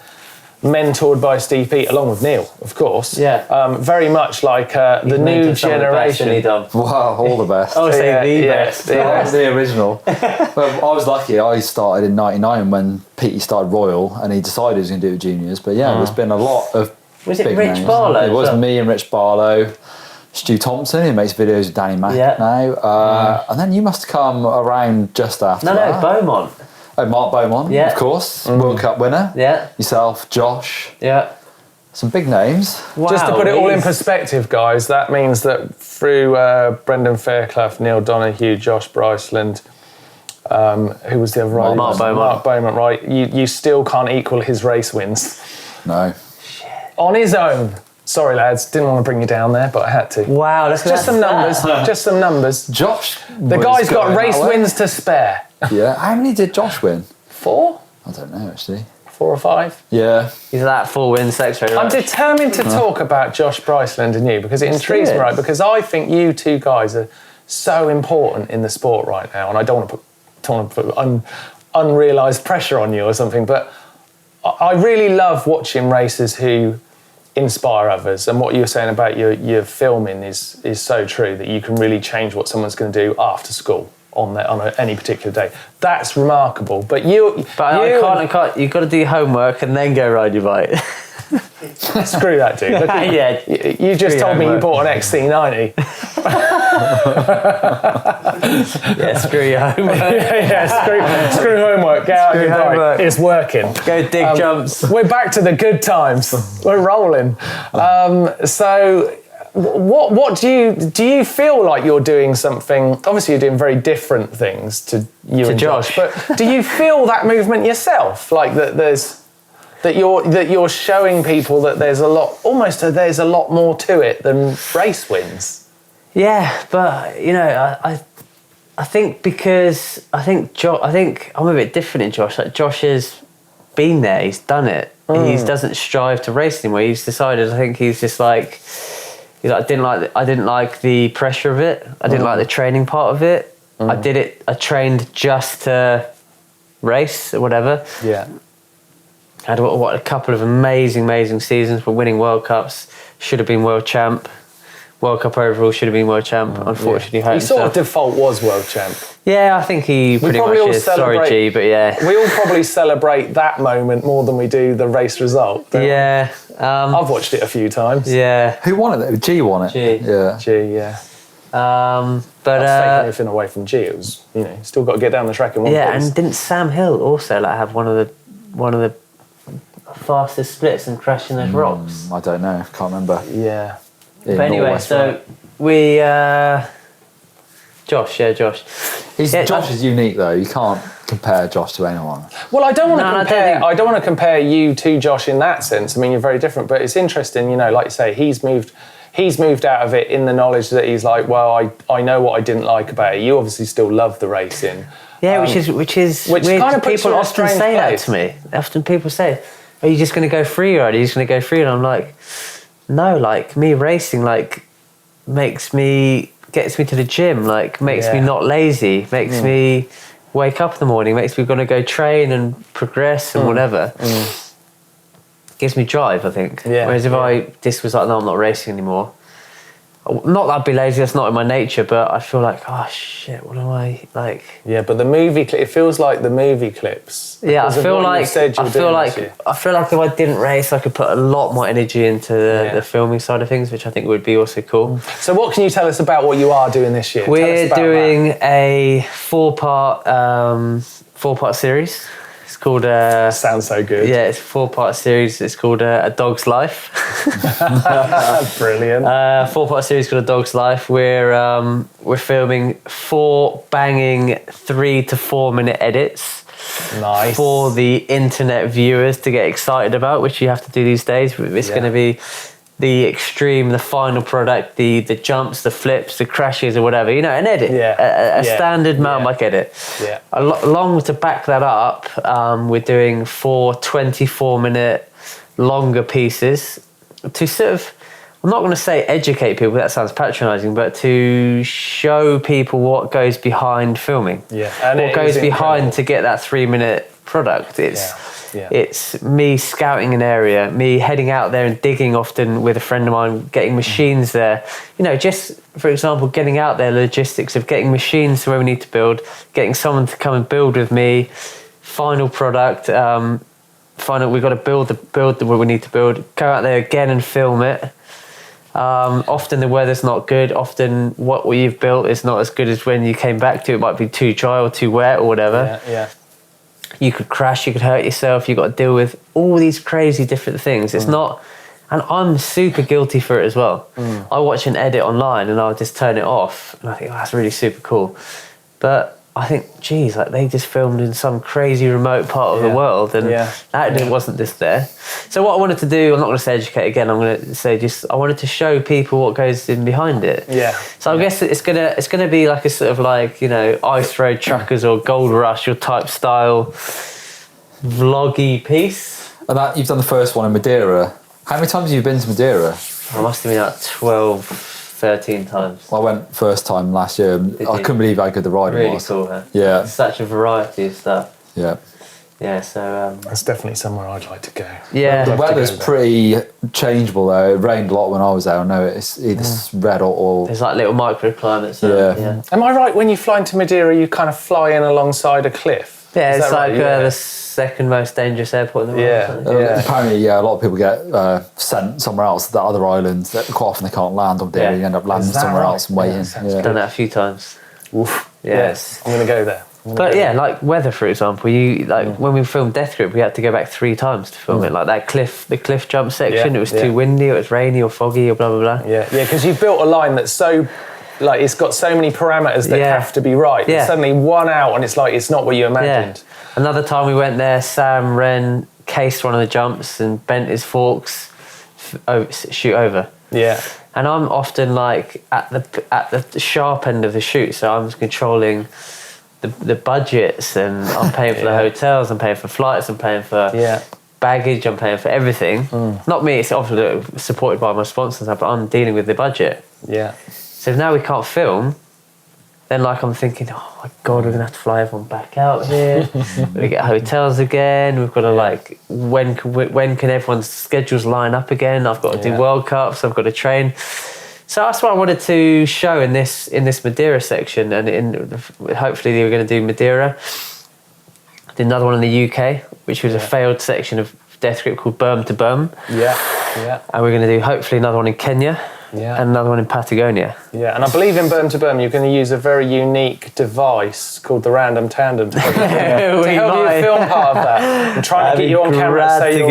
Speaker 1: mentored by Steve Pete, along with Neil, of course.
Speaker 2: Yeah.
Speaker 1: Very much like the new generation.
Speaker 4: Wow, all the best.
Speaker 2: I would say the best.
Speaker 4: The original. But I was lucky. I started in '99 when Pete started Royal, and he decided he was going to do juniors. But there's been a lot of.
Speaker 2: Was it
Speaker 4: big
Speaker 2: Rich
Speaker 4: names.
Speaker 2: Barlow?
Speaker 4: It was me and Rich Barlow. Stu Thompson, who makes videos with Danny Mack now. And then you must come around just after that.
Speaker 2: No, Beaumont.
Speaker 4: Oh, Mark Beaumont, of course. World Cup winner.
Speaker 2: Yeah.
Speaker 4: Yourself, Josh.
Speaker 2: Yeah.
Speaker 4: Some big names.
Speaker 2: Wow,
Speaker 1: Just to put it all in perspective, guys, that means that through Brendan Fairclough, Neil Donoghue, Josh Bryceland, who was the other rider?
Speaker 2: Mark Beaumont.
Speaker 1: Mark Beaumont, right? You still can't equal his race wins.
Speaker 4: No.
Speaker 1: On his own. Sorry, lads, didn't want to bring you down there, but I had to.
Speaker 2: Wow,
Speaker 1: just some numbers. Just some numbers.
Speaker 4: Josh.
Speaker 1: The guy's got race wins to spare.
Speaker 4: Yeah. How many did Josh win?
Speaker 1: 4?
Speaker 4: I don't know, actually.
Speaker 1: 4 or 5?
Speaker 4: Yeah.
Speaker 2: He's that 4-win secretary.
Speaker 1: I'm determined to talk about Josh Bryceland and you because it intrigues me, right? Because I think you two guys are so important in the sport right now, and I don't want to put unrealised pressure on you or something, but I really love watching racers who inspire others, and what you were saying about your filming is so true, that you can really change what someone's going to do after school on any particular day. That's remarkable. But you can't.
Speaker 2: You've got to do your homework and then go ride your bike.
Speaker 1: Screw that, dude. Look at
Speaker 2: Yeah.
Speaker 1: you just told me you bought an XC90.
Speaker 2: Yeah, screw your homework.
Speaker 1: Screw homework. Get out of your bike. It's working.
Speaker 2: Go dig jumps.
Speaker 1: We're back to the good times. We're rolling. So, what do you feel like you're doing something? Obviously, you're doing very different things to you and Josh. But do you feel that movement yourself? Like that you're showing people that there's a lot more to it than race wins.
Speaker 2: Yeah, but I think because I think I'm a bit different in Josh. Like Josh has been there, he's done it. He doesn't strive to race anymore. He's decided. I think he's just like, I didn't like the pressure of it. I didn't like the training part of it. I trained just to race or whatever.
Speaker 1: Yeah.
Speaker 2: Had a couple of amazing seasons for winning World Cups. Should have been world champ. World Cup overall, should have been world champ. Unfortunately, hurt himself.
Speaker 1: He sort of default was world champ.
Speaker 2: Yeah, I think he pretty much is. Sorry, G, but yeah.
Speaker 1: We all probably celebrate that moment more than we do the race result.
Speaker 2: Yeah.
Speaker 1: I've watched it a few times.
Speaker 2: Yeah.
Speaker 4: Who won it? G won it.
Speaker 2: G.
Speaker 4: Yeah.
Speaker 1: G, yeah.
Speaker 2: But
Speaker 1: That's taking anything away from G. It was, still got to get down the track in one piece.
Speaker 2: And didn't Sam Hill also have one of the fastest splits and crashing those rocks?
Speaker 4: I don't know. Can't remember.
Speaker 1: Yeah.
Speaker 2: But anyway, so we Josh.
Speaker 4: Josh is unique though. You can't compare Josh to anyone.
Speaker 1: Well, I don't want to compare. I don't want to compare you to Josh in that sense. I mean, you're very different, but it's interesting. Like you say, he's moved out of it in the knowledge that he's like, well, I know what I didn't like about it. You obviously still love the racing.
Speaker 2: Yeah, which weird.
Speaker 1: Kind of
Speaker 2: people often say that to me. Often people say, "Are you just going to go freeride? Are you just going to go freeride?" I'm like, no, like me racing, like gets me to the gym, like makes me not lazy, makes me wake up in the morning, makes me gonna go train and progress and whatever. Gives me drive, I think. Yeah. Whereas if I just was like, no, I'm not racing anymore. Not that I'd be lazy, that's not in my nature, but I feel like, oh shit, what am I like? Yeah,
Speaker 1: but the movie clip, it feels like the movie clips.
Speaker 2: Yeah, I feel like if I didn't race, I could put a lot more energy into the filming side of things, which I think would be also cool.
Speaker 1: So what can you tell us about what you are doing this year?
Speaker 2: We're doing a four-part series. It's called...
Speaker 1: Sounds so good.
Speaker 2: Yeah, it's a 4-part series. It's called A Dog's Life.
Speaker 1: Brilliant.
Speaker 2: 4-part series called A Dog's Life. We're filming 4 banging 3 to 4 minute edits.
Speaker 1: Nice.
Speaker 2: For the internet viewers to get excited about, which you have to do these days. It's going to be the extreme, the final product, the jumps, the flips, the crashes or whatever, an edit, a standard mountain bike edit. Yeah. Along to back that up, we're doing 4 24-minute longer pieces to sort of, I'm not going to say educate people, that sounds patronising, but to show people what goes behind filming.
Speaker 1: Yeah.
Speaker 2: And what goes behind to get that 3-minute product. It's me scouting an area, me heading out there and digging often with a friend of mine, getting machines there. Just for example, getting out there, logistics of getting machines to where we need to build, getting someone to come and build with me, final product, we've got to build what we need to build, go out there again and film it. Often the weather's not good, often what you've built is not as good as when you came back to it. It might be too dry or too wet or whatever.
Speaker 1: Yeah.
Speaker 2: You could crash, you could hurt yourself, you've got to deal with all these crazy different things. It's not, and I'm super guilty for it as well. I watch an edit online and I'll just turn it off and I think, that's really super cool. But I think, geez, like they just filmed in some crazy remote part of the world and that wasn't just there. So what I wanted to do, I'm not going to say educate again, I'm going to say I wanted to show people what goes in behind it.
Speaker 1: Yeah.
Speaker 2: So I guess it's gonna be like a sort of like, Ice Road Truckers or Gold Rush or type style vloggy piece.
Speaker 4: And that you've done the first one in Madeira. How many times have you been to Madeira?
Speaker 2: I must have been like 12, 13 times.
Speaker 4: I went first time last year. I couldn't believe how good the riding
Speaker 2: really
Speaker 4: was.
Speaker 2: Cool, huh?
Speaker 4: Yeah.
Speaker 2: Such a variety of stuff.
Speaker 4: Yeah.
Speaker 2: Yeah, so...
Speaker 1: that's definitely somewhere I'd like to go.
Speaker 2: Yeah.
Speaker 4: The weather's pretty changeable though. It rained a lot when I was there. I know it's either red or...
Speaker 2: There's like little microclimates.
Speaker 4: Yeah.
Speaker 1: Am I right when you fly into Madeira, you kind of fly in alongside a cliff?
Speaker 2: Yeah, it's like second most dangerous airport in the world.
Speaker 4: Apparently, a lot of people get sent somewhere else, that other island, that quite often they can't land on there. You end up landing somewhere else and waiting.
Speaker 2: I've done that a few times.
Speaker 1: Oof.
Speaker 2: Yes.
Speaker 1: I'm going to go there.
Speaker 2: But like weather, for example, when we filmed Death Grip, we had to go back 3 times to film it. Like the cliff jump section, it was too windy, it was rainy or foggy or blah blah blah.
Speaker 1: Yeah, because you've built a line that's so, like, it's got so many parameters that have to be right.
Speaker 2: Yeah.
Speaker 1: Suddenly one out, and it's like it's not what you imagined.
Speaker 2: Yeah. Another time we went there, Sam Wren cased one of the jumps and bent his forks, shoot over.
Speaker 1: Yeah.
Speaker 2: And I'm often like at the sharp end of the shoot, so I'm controlling the budgets, and I'm paying for the hotels, I'm paying for flights, I'm paying for baggage, I'm paying for everything. Not me, it's obviously supported by my sponsors, but I'm dealing with the budget.
Speaker 1: Yeah.
Speaker 2: So if now we can't film, then like I'm thinking, oh my God, we're gonna have to fly everyone back out here. We get hotels again. We've got to like, when can everyone's schedules line up again? I've got to do World Cups. I've got to train. So that's what I wanted to show in this Madeira section, and hopefully they were going to do Madeira. Did another one in the UK, which was a failed section of Death Grip called Berm to Berm.
Speaker 1: Yeah. Yeah.
Speaker 2: And we're going to do hopefully another one in Kenya.
Speaker 1: Yeah.
Speaker 2: And another one in Patagonia.
Speaker 1: Yeah, and I believe in Berm to Berm you're going to use a very unique device called the random tandem to help you film part of that. I'm trying to get you on camera and say you're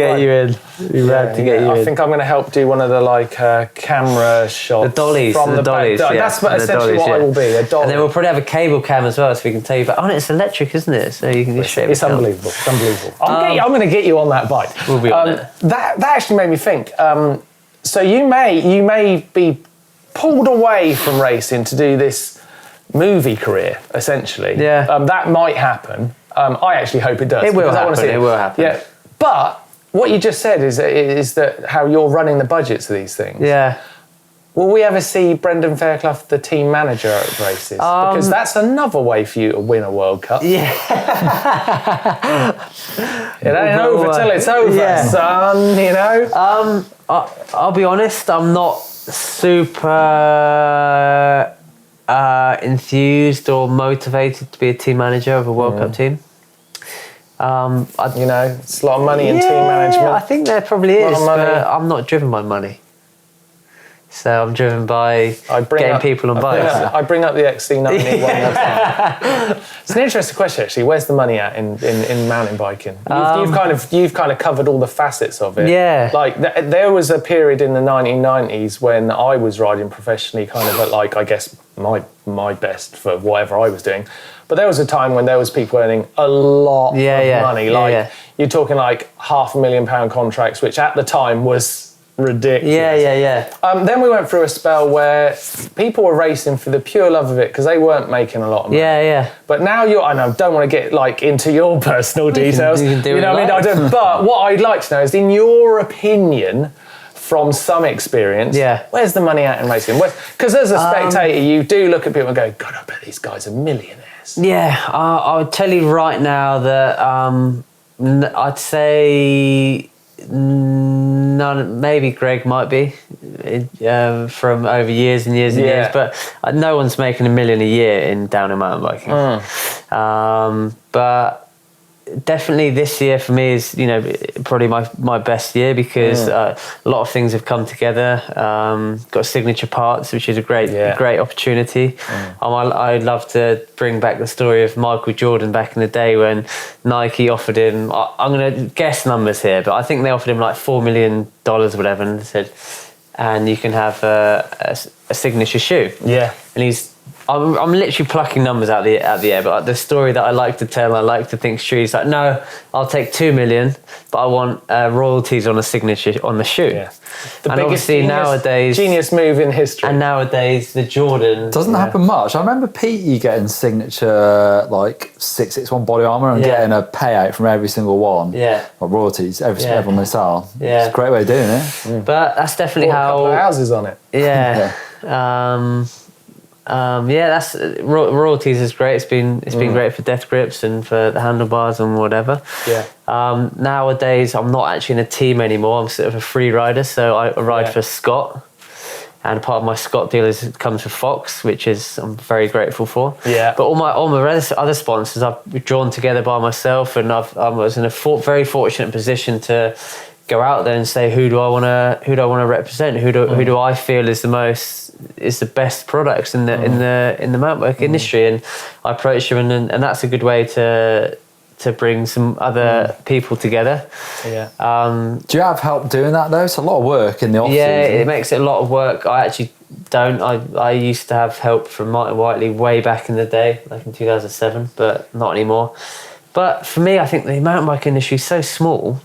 Speaker 1: right. I think I'm going to help do one of the like camera shots.
Speaker 2: The dollies.
Speaker 1: From the
Speaker 2: dollies.
Speaker 1: back. That's essentially what I will be, a dolly.
Speaker 2: And then we'll probably have a cable cam as well, so we can tell you, but it's electric, isn't it? So you can just shape it.
Speaker 1: It's unbelievable. It's unbelievable. I'm going to get you on that bike.
Speaker 2: We'll be on it.
Speaker 1: That actually made me think. So you may be pulled away from racing to do this movie career, essentially.
Speaker 2: Yeah.
Speaker 1: That might happen. I actually hope it does.
Speaker 2: It will happen. It will happen.
Speaker 1: Yeah. But what you just said is that how you're running the budgets of these things.
Speaker 2: Yeah.
Speaker 1: Will we ever see Brendan Fairclough, the team manager at races? Because that's another way for you to win a World Cup.
Speaker 2: Yeah.
Speaker 1: It ain't over till it's over, son, you know?
Speaker 2: I'll be honest, I'm not super enthused or motivated to be a team manager of a World Cup team.
Speaker 1: It's a lot of money in team management.
Speaker 2: I think there probably is, but I'm not driven by money. So I'm driven by getting people on bikes.
Speaker 1: I bring up the XC90 one more time. It's an interesting question, actually. Where's the money at in mountain biking? You've kind of covered all the facets of it.
Speaker 2: Yeah.
Speaker 1: Like there was a period in the 1990s when I was riding professionally, kind of at like I guess my best for whatever I was doing. But there was a time when there was people earning a lot of money. Like you're talking like £500,000 contracts, which at the time was ridiculous. Then we went through a spell where people were racing for the pure love of it because they weren't making a lot of money. But now I don't want to get like into your personal details.
Speaker 2: You can do
Speaker 1: know what I mean? I don't. But what I'd like to know is, in your opinion, from some experience, where's the money at in racing? Because as a spectator, you do look at people and go, God, I bet these guys are millionaires.
Speaker 2: Yeah, I would tell you right now that I'd say none. Maybe Greg might be from over years and years and years, but no one's making $1 million a year in downhill mountain biking. But definitely this year for me is probably my best year because a lot of things have come together. Got signature parts, which is a great opportunity. I'd love to bring back the story of Michael Jordan back in the day when Nike offered him, I'm going to guess numbers here, but I think they offered him like $4 million or whatever, and said, and you can have a signature shoe.
Speaker 1: Yeah.
Speaker 2: And I'm literally plucking numbers out the air, but like the story that I like to tell, I like to think true. He's like, no, I'll take $2 million, but I want royalties on a signature on the shoe. Yeah.
Speaker 1: The biggest genius move in history.
Speaker 2: And nowadays, the Jordan
Speaker 4: doesn't happen much. I remember Pete getting signature like 661 body armor and getting a payout from every single one.
Speaker 2: Yeah,
Speaker 4: or royalties everyone they sell.
Speaker 2: Yeah,
Speaker 4: it's a great way of doing it.
Speaker 2: But that's definitely how.
Speaker 1: A couple of houses on it.
Speaker 2: Yeah. That's royalties is great. It's been great for Death Grips and for the handlebars and whatever.
Speaker 1: Yeah.
Speaker 2: Nowadays, I'm not actually in a team anymore. I'm sort of a free rider, so I ride for Scott. And part of my Scott deal comes with Fox, which I'm very grateful for.
Speaker 1: Yeah.
Speaker 2: But all my other sponsors I've drawn together by myself, and I was in a very fortunate position to go out there and say, who do I want to represent? Who do I feel is the best products in the mountain bike industry? And I approached them, and that's a good way to bring some other people together.
Speaker 1: Yeah.
Speaker 4: Do you have help doing that though? It's a lot of work in the off
Speaker 2: Yeah,
Speaker 4: season.
Speaker 2: it makes it a lot of work. I actually don't. I used to have help from Martin Whiteley way back in the day, like in 2007, but not anymore. But for me, I think the mountain bike industry is so small.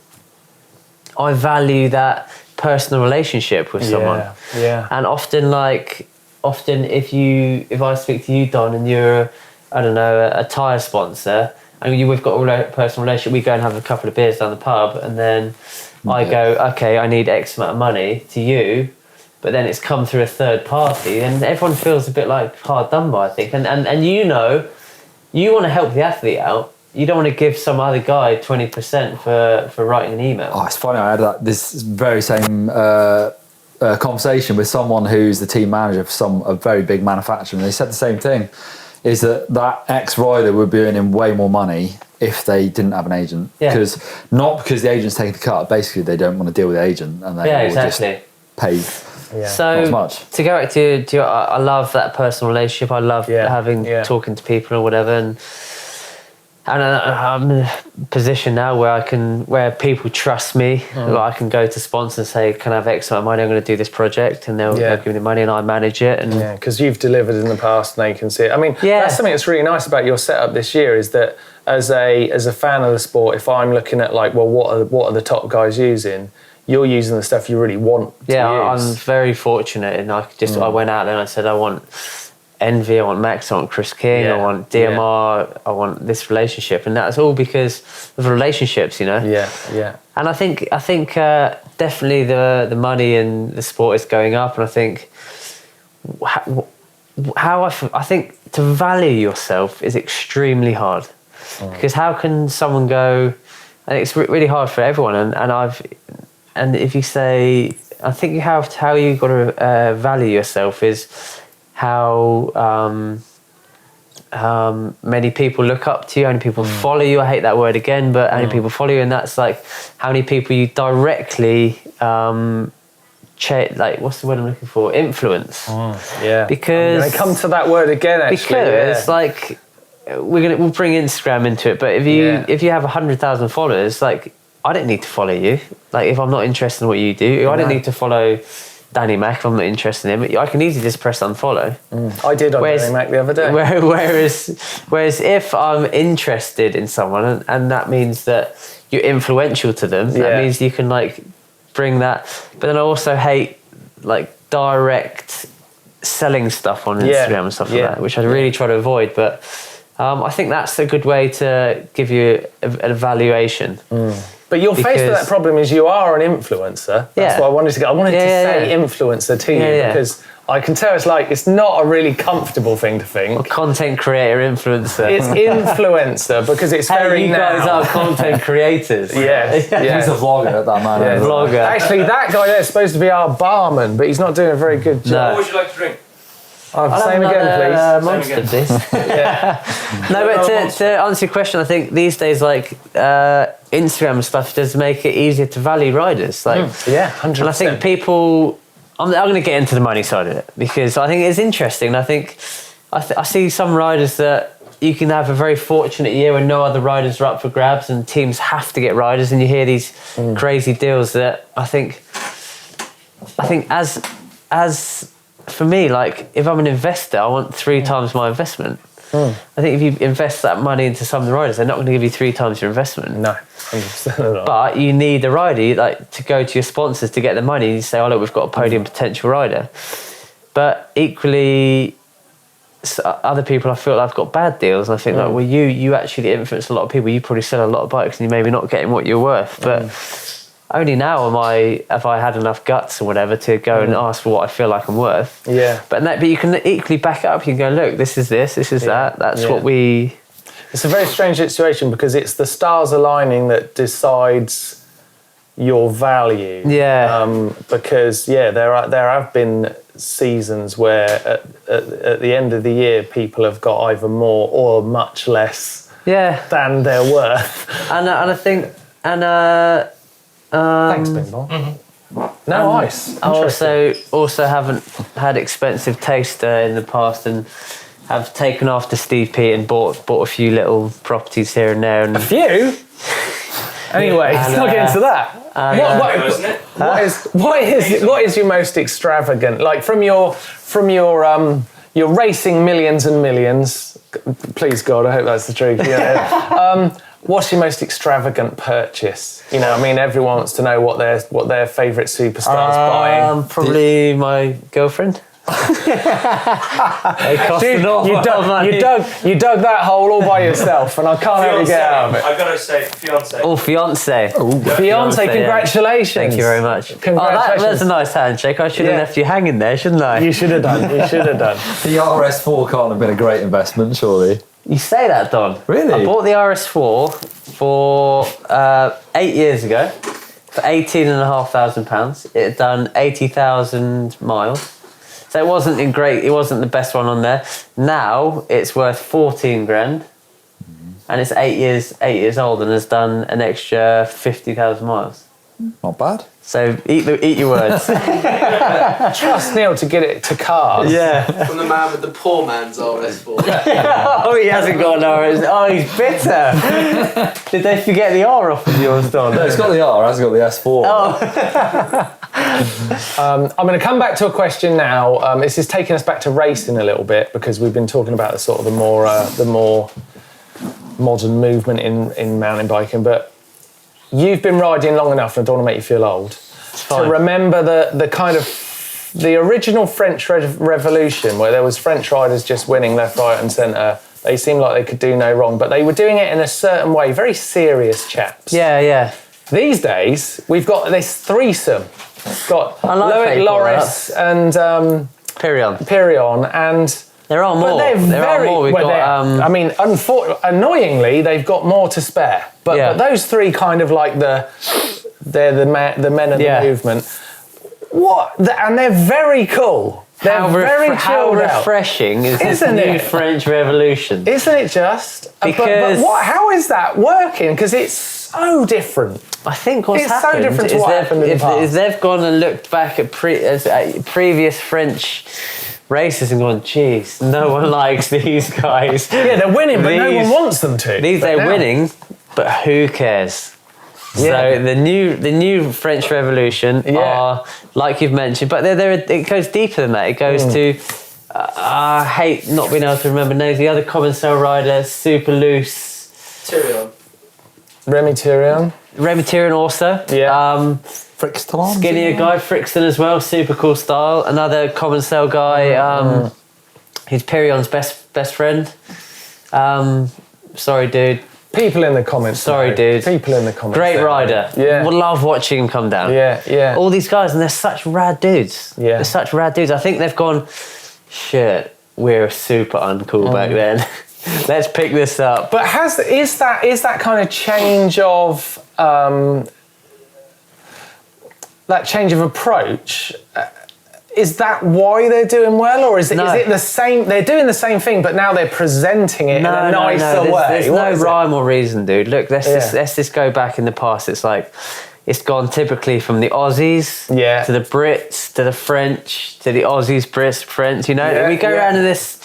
Speaker 2: I value that personal relationship with someone.
Speaker 1: Yeah.
Speaker 2: And often if I speak to you, Don, and you're, I don't know, a tyre sponsor, and we've got a personal relationship, we go and have a couple of beers down the pub, and then I go, okay, I need X amount of money to you, but then it's come through a third party, and everyone feels a bit like hard done by, I think. And you want to help the athlete out. You don't want to give some other guy 20% for writing an email.
Speaker 4: Oh, it's funny. I had this very same conversation with someone who's the team manager for a very big manufacturer, and they said the same thing. Is that ex-rider would be earning way more money if they didn't have an agent. Because not because the agent's taking the cut, basically they don't want to deal with the agent, and they will just pay
Speaker 2: so
Speaker 4: not as much.
Speaker 2: To go back to I love that personal relationship. I love talking to people or whatever, and I'm in a position now where people trust me. Where I can go to sponsors and say, can I have X amount of money? I'm going to do this project, and they'll give me the money and I manage it. And
Speaker 1: because you've delivered in the past and they can see it. I mean, that's something that's really nice about your setup this year, is that as a fan of the sport, if I'm looking at like, well, what are the top guys using? You're using the stuff you really want to use.
Speaker 2: I'm very fortunate, and I went out there and I said, I want Envy, I want Max, I want Chris King, I want DMR, I want this relationship, and that's all because of relationships, you know.
Speaker 1: Yeah.
Speaker 2: And I think definitely the money in the sport is going up, and I think I think to value yourself is extremely hard, because how can someone go? And it's really hard for everyone, and if you say, I think how you got to value yourself is how many people look up to you, how many people follow you. I hate that word again, but how many people follow you, and that's like how many people you directly like, what's the word I'm looking for? Influence. Because
Speaker 1: I'm gonna come to that word again. Actually,
Speaker 2: because like we'll bring Instagram into it, but if you have 100,000 followers, like I don't need to follow you. Like if I'm not interested in what you do, I don't need to follow Danny Mac if I'm not interested in him. I can easily just press unfollow.
Speaker 1: I did on Danny Mac the other day.
Speaker 2: Whereas if I'm interested in someone, and that means that you're influential to them, that means you can like bring that. But then I also hate like direct selling stuff on Instagram and stuff like that, which I really try to avoid. But I think that's a good way to give you an evaluation.
Speaker 1: But your face to that problem is you are an influencer. That's what I wanted to get. I wanted to say influencer to you because I can tell it's not a really comfortable thing to think.
Speaker 2: Well, content creator, influencer.
Speaker 1: It's influencer because it's very
Speaker 2: you guys are content creators.
Speaker 4: He's a vlogger at that man.
Speaker 2: Yeah, vlogger.
Speaker 1: Actually, that guy there is supposed to be our barman, but he's not doing a very good job.
Speaker 5: What would you like to drink?
Speaker 1: Same again, please.
Speaker 2: Monster, please. No, but to answer your question, I think these days, like Instagram stuff does make it easier to value riders. Like,
Speaker 1: 100%.
Speaker 2: And I think people, I'm going to get into the money side of it because I think it's interesting. I think I see some riders that you can have a very fortunate year when no other riders are up for grabs and teams have to get riders, and you hear these crazy deals that I think as for me, like if I'm an investor, I want 3 times my investment. I think if you invest that money into some of the riders, they're not going to give you 3 times your investment.
Speaker 1: No, 100% not.
Speaker 2: But you need a rider, like to go to your sponsors to get the money. You say, "Oh look, we've got a podium potential rider." But equally, other people I feel like I've got bad deals, and I think like, well, you actually influence a lot of people. You probably sell a lot of bikes, and you're maybe not getting what you're worth. But only now have I had enough guts or whatever to go and ask for what I feel like I'm worth.
Speaker 1: Yeah.
Speaker 2: But you can equally back it up. You can go, look, this is that. That's what we.
Speaker 1: It's a very strange situation because it's the stars aligning that decides your value.
Speaker 2: Yeah.
Speaker 1: Because there have been seasons where at the end of the year people have got either more or much less than they're worth.
Speaker 2: And I think
Speaker 1: thanks, Bing Bong. No ice.
Speaker 2: I also haven't had expensive taster in the past and have taken after Steve P and bought a few little properties here and there. And
Speaker 1: a few? Anyway, let's not get into that. What is your most extravagant? Like from your racing millions and millions. Please God, I hope that's the truth. Yeah. What's your most extravagant purchase? You know, I mean, everyone wants to know what their favourite superstar's buying.
Speaker 2: Probably my girlfriend. They cost an awful lot of money.
Speaker 1: You dug that hole all by yourself, and I can't let you get out of it.
Speaker 5: I've got to say, fiance.
Speaker 2: Oh, fiance.
Speaker 1: Fiance, congratulations.
Speaker 2: Thank you very much.
Speaker 1: Congratulations.
Speaker 2: That's a nice handshake. I should have left you hanging there, shouldn't I?
Speaker 1: You should have done.
Speaker 4: The RS4 can't have been a great investment, surely.
Speaker 2: You say that, Don.
Speaker 4: Really?
Speaker 2: I bought the RS4 for 8 years ago for £18,500. It had done 80,000 miles. So it wasn't the best one on there. Now it's worth 14 grand, and it's 8 years old and has done an extra 50,000 miles.
Speaker 4: Not bad.
Speaker 2: So eat your words.
Speaker 1: Trust Neil to get it to cars.
Speaker 2: Yeah.
Speaker 5: From the man with the poor man's RS4.
Speaker 2: Oh, he hasn't got an RS. Oh, he's bitter. Did they forget the R off of yours, Don?
Speaker 4: No, it's got the R, it hasn't got the S4.
Speaker 1: I'm going to come back to a question now. This is taking us back to racing a little bit because we've been talking about the more modern movement in mountain biking. But you've been riding long enough, and I don't want to make you feel old, to remember the kind of the original French Revolution, where there was French riders just winning left, right, and centre. They seemed like they could do no wrong, but they were doing it in a certain way, very serious chaps.
Speaker 2: Yeah.
Speaker 1: These days, we've got this threesome. We've got Loic Loris and Pirion, and
Speaker 2: there are more.
Speaker 1: But
Speaker 2: Are more. We've got.
Speaker 1: I mean, annoyingly, they've got more to spare. But those three kind of like they're the men of the movement. And they're very cool. They're
Speaker 2: how refreshing is this new French Revolution?
Speaker 1: Isn't it just?
Speaker 2: Because
Speaker 1: how is that working? Because it's so different.
Speaker 2: I think what's happened
Speaker 1: so different to what happened in the past.
Speaker 2: Is they've gone and looked back at previous French races and gone, geez, no one likes these guys.
Speaker 1: Yeah, they're winning, but no one wants them to.
Speaker 2: They're winning, but who cares? Yeah. So the new French Revolution are, like you've mentioned, but it goes deeper than that. It goes to, I hate not being able to remember names. The other common cell rider, super loose.
Speaker 5: Tyrion.
Speaker 1: Remy Tyrion
Speaker 2: also.
Speaker 1: Yeah.
Speaker 4: Frixton.
Speaker 2: Skinnier guy, Frixton as well, super cool style. Another common cell guy, he's Pirion's best friend. Sorry, dude.
Speaker 1: People in the comments.
Speaker 2: Sorry, dude.
Speaker 1: People in the comments.
Speaker 2: Great rider.
Speaker 1: Yeah.
Speaker 2: Would love watching him come down.
Speaker 1: Yeah.
Speaker 2: All these guys, and they're such rad dudes.
Speaker 1: Yeah.
Speaker 2: They're such rad dudes. I think they've gone, shit, we're super uncool back then. Let's pick this up.
Speaker 1: But is that kind of change of approach? Is that why they're doing well, or is it the same? They're doing the same thing, but now they're presenting it in a nicer way.
Speaker 2: There's no rhyme or reason, dude. Look, let's just go back in the past. It's like it's gone typically from the Aussies to the Brits to the French to the Aussies, Brits, French. You know, we go around to this.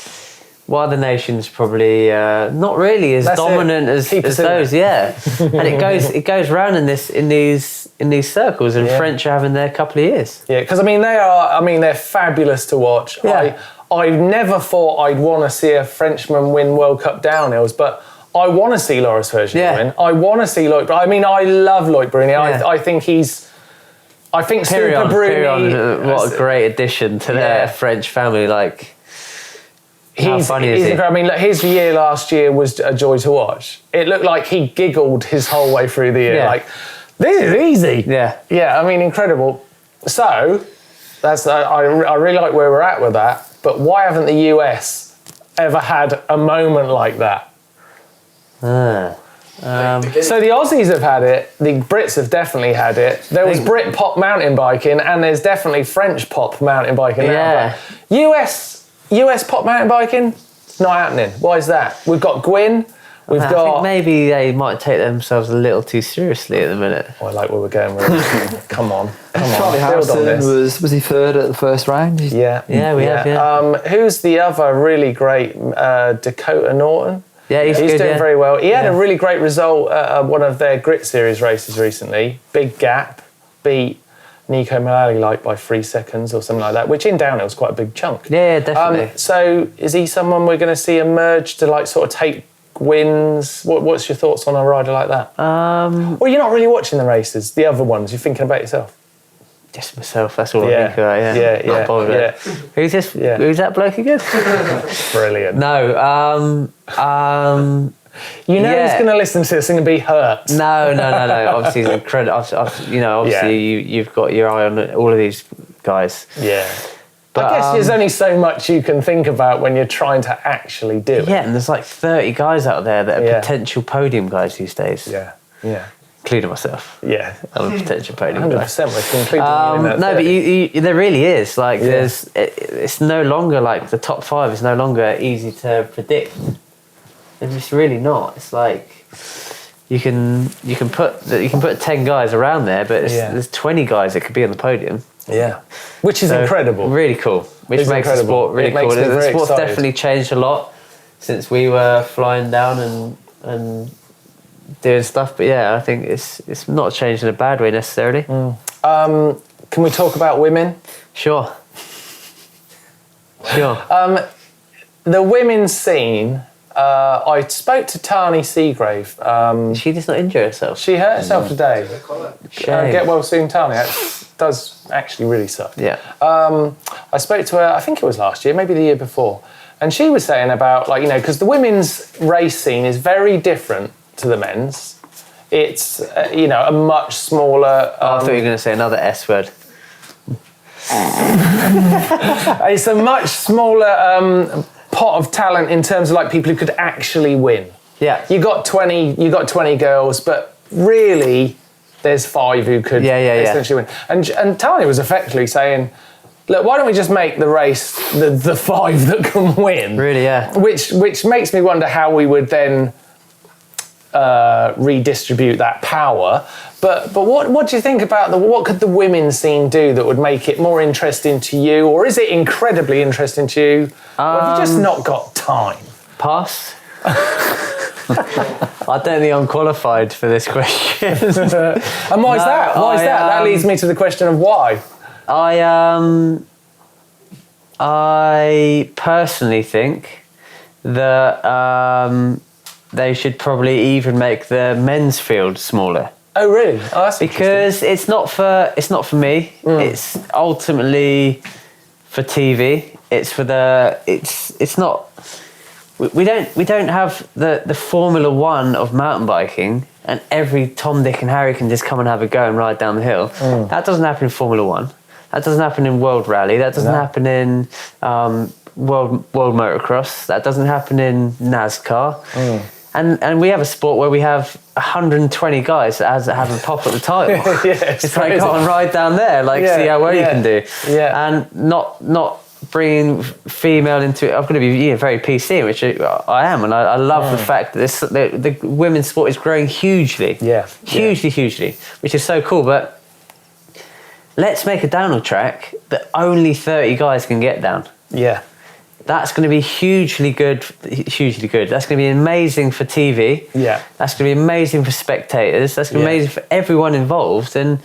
Speaker 2: While the nation's probably not really as dominant as those, and it goes round in these circles, and French are having their couple of years.
Speaker 1: Yeah, because they're fabulous to watch.
Speaker 2: Yeah.
Speaker 1: I never thought I'd want to see a Frenchman win World Cup downhills, but I want to see Loris Vergier win. I want to see Loic. I mean, I love Loic Bruni. I think Super Bruni.
Speaker 2: What a great addition to their French family. Like. How funny is he? I
Speaker 1: mean, look, his year last year was a joy to watch. It looked like he giggled his whole way through the year.
Speaker 2: Yeah.
Speaker 1: Like, this is easy.
Speaker 2: Yeah.
Speaker 1: Yeah, I mean, incredible. So, that's I really like where we're at with that. But why haven't the US ever had a moment like that? So the Aussies have had it, the Brits have definitely had it. There was Brit pop mountain biking, and there's definitely French pop mountain biking now.
Speaker 2: Yeah.
Speaker 1: But US pop mountain biking, not happening. Why is that? We've got Gwyn,
Speaker 2: I think maybe they might take themselves a little too seriously at the minute.
Speaker 1: Oh, I like where we're going with it. Come on.
Speaker 4: Charlie Harrison was he third at the first round?
Speaker 1: Yeah.
Speaker 2: Yeah, we have, yeah.
Speaker 1: Who's the other really great, Dakota Norton?
Speaker 2: Yeah, he's good,
Speaker 1: doing
Speaker 2: yeah.
Speaker 1: very well. He had a really great result at one of their Grit Series races recently. Big gap, beat Nico Mullally like by 3 seconds or something like that, which in downhill is quite a big chunk.
Speaker 2: Yeah, definitely.
Speaker 1: So is he someone we're going to see emerge to like sort of take wins? What's your thoughts on a rider like that? Well, you're not really watching the races, the other ones. You're thinking about yourself.
Speaker 2: Just myself. That's all I think about. Yeah. Not bothered. Who's this?
Speaker 1: Yeah.
Speaker 2: Who's that bloke again?
Speaker 1: Brilliant.
Speaker 2: No.
Speaker 1: You know he's going to listen to this and be hurt.
Speaker 2: No. Obviously, he's incredible. Obviously, you've got your eye on all of these guys.
Speaker 1: Yeah.
Speaker 2: But,
Speaker 1: I guess there's only so much you can think about when you're trying to actually do it.
Speaker 2: Yeah, and there's like 30 guys out there that are potential podium guys these days.
Speaker 1: Yeah.
Speaker 2: Including myself.
Speaker 1: Yeah.
Speaker 2: I'm a potential podium guy.
Speaker 1: 100% we're including you in that.
Speaker 2: No, but there really is. Like, it's no longer like the top 5 is no longer easy to predict. It's just really not. It's like you can put 10 guys around there, but there's 20 guys that could be on the podium.
Speaker 1: Yeah, which is incredible.
Speaker 2: Really cool. Which makes the sport really cool. The sport's definitely changed a lot since we were flying down and doing stuff. But yeah, I think it's not changed in a bad way necessarily.
Speaker 1: Can we talk about women?
Speaker 2: Sure.
Speaker 1: The women's scene. I spoke to Tani Seagrave.
Speaker 2: She does not injure herself.
Speaker 1: She hurt herself today.
Speaker 2: Shame.
Speaker 1: Get well soon, Tani. That does actually really suck.
Speaker 2: Yeah.
Speaker 1: I spoke to her, I think it was last year, maybe the year before, and she was saying about, like, because the women's race scene is very different to the men's. It's, a much smaller...
Speaker 2: I thought you were going to say another S word.
Speaker 1: It's a much smaller pot of talent in terms of like people who could actually win.
Speaker 2: Yeah.
Speaker 1: You got 20 girls, but really there's 5 who could essentially win. And Tanya was effectively saying, look, why don't we just make the race the 5 that can win?
Speaker 2: Really, yeah.
Speaker 1: Which makes me wonder how we would then redistribute that power. But what do you think about what could the women's scene do that would make it more interesting to you, or is it incredibly interesting to you, or have you just not got time?
Speaker 2: Pass. I don't think I'm qualified for this question.
Speaker 1: And why is that? Why is that? That leads me to the question of why.
Speaker 2: I personally think that they should probably even make the men's field smaller.
Speaker 1: Oh really? Oh, that's
Speaker 2: because it's not for me. It's ultimately for TV. It's for it's not. We don't have the Formula One of mountain biking, and every Tom, Dick, and Harry can just come and have a go and ride down the hill. That doesn't happen in Formula One. That doesn't happen in World Rally. That doesn't happen in World Motocross. That doesn't happen in NASCAR. And we have a sport where we have 120 guys that have a pop at the title. It's like, go and ride down there, see how well you can do. Yeah. And not bringing female into it. I'm going to be very PC, which I am, and I love the fact that the women's sport is growing hugely. Hugely, which is so cool. But let's make a downhill track that only 30 guys can get down.
Speaker 1: Yeah.
Speaker 2: That's going to be hugely good. That's going to be amazing for TV.
Speaker 1: Yeah.
Speaker 2: That's going to be amazing for spectators. That's going to be amazing for everyone involved. And,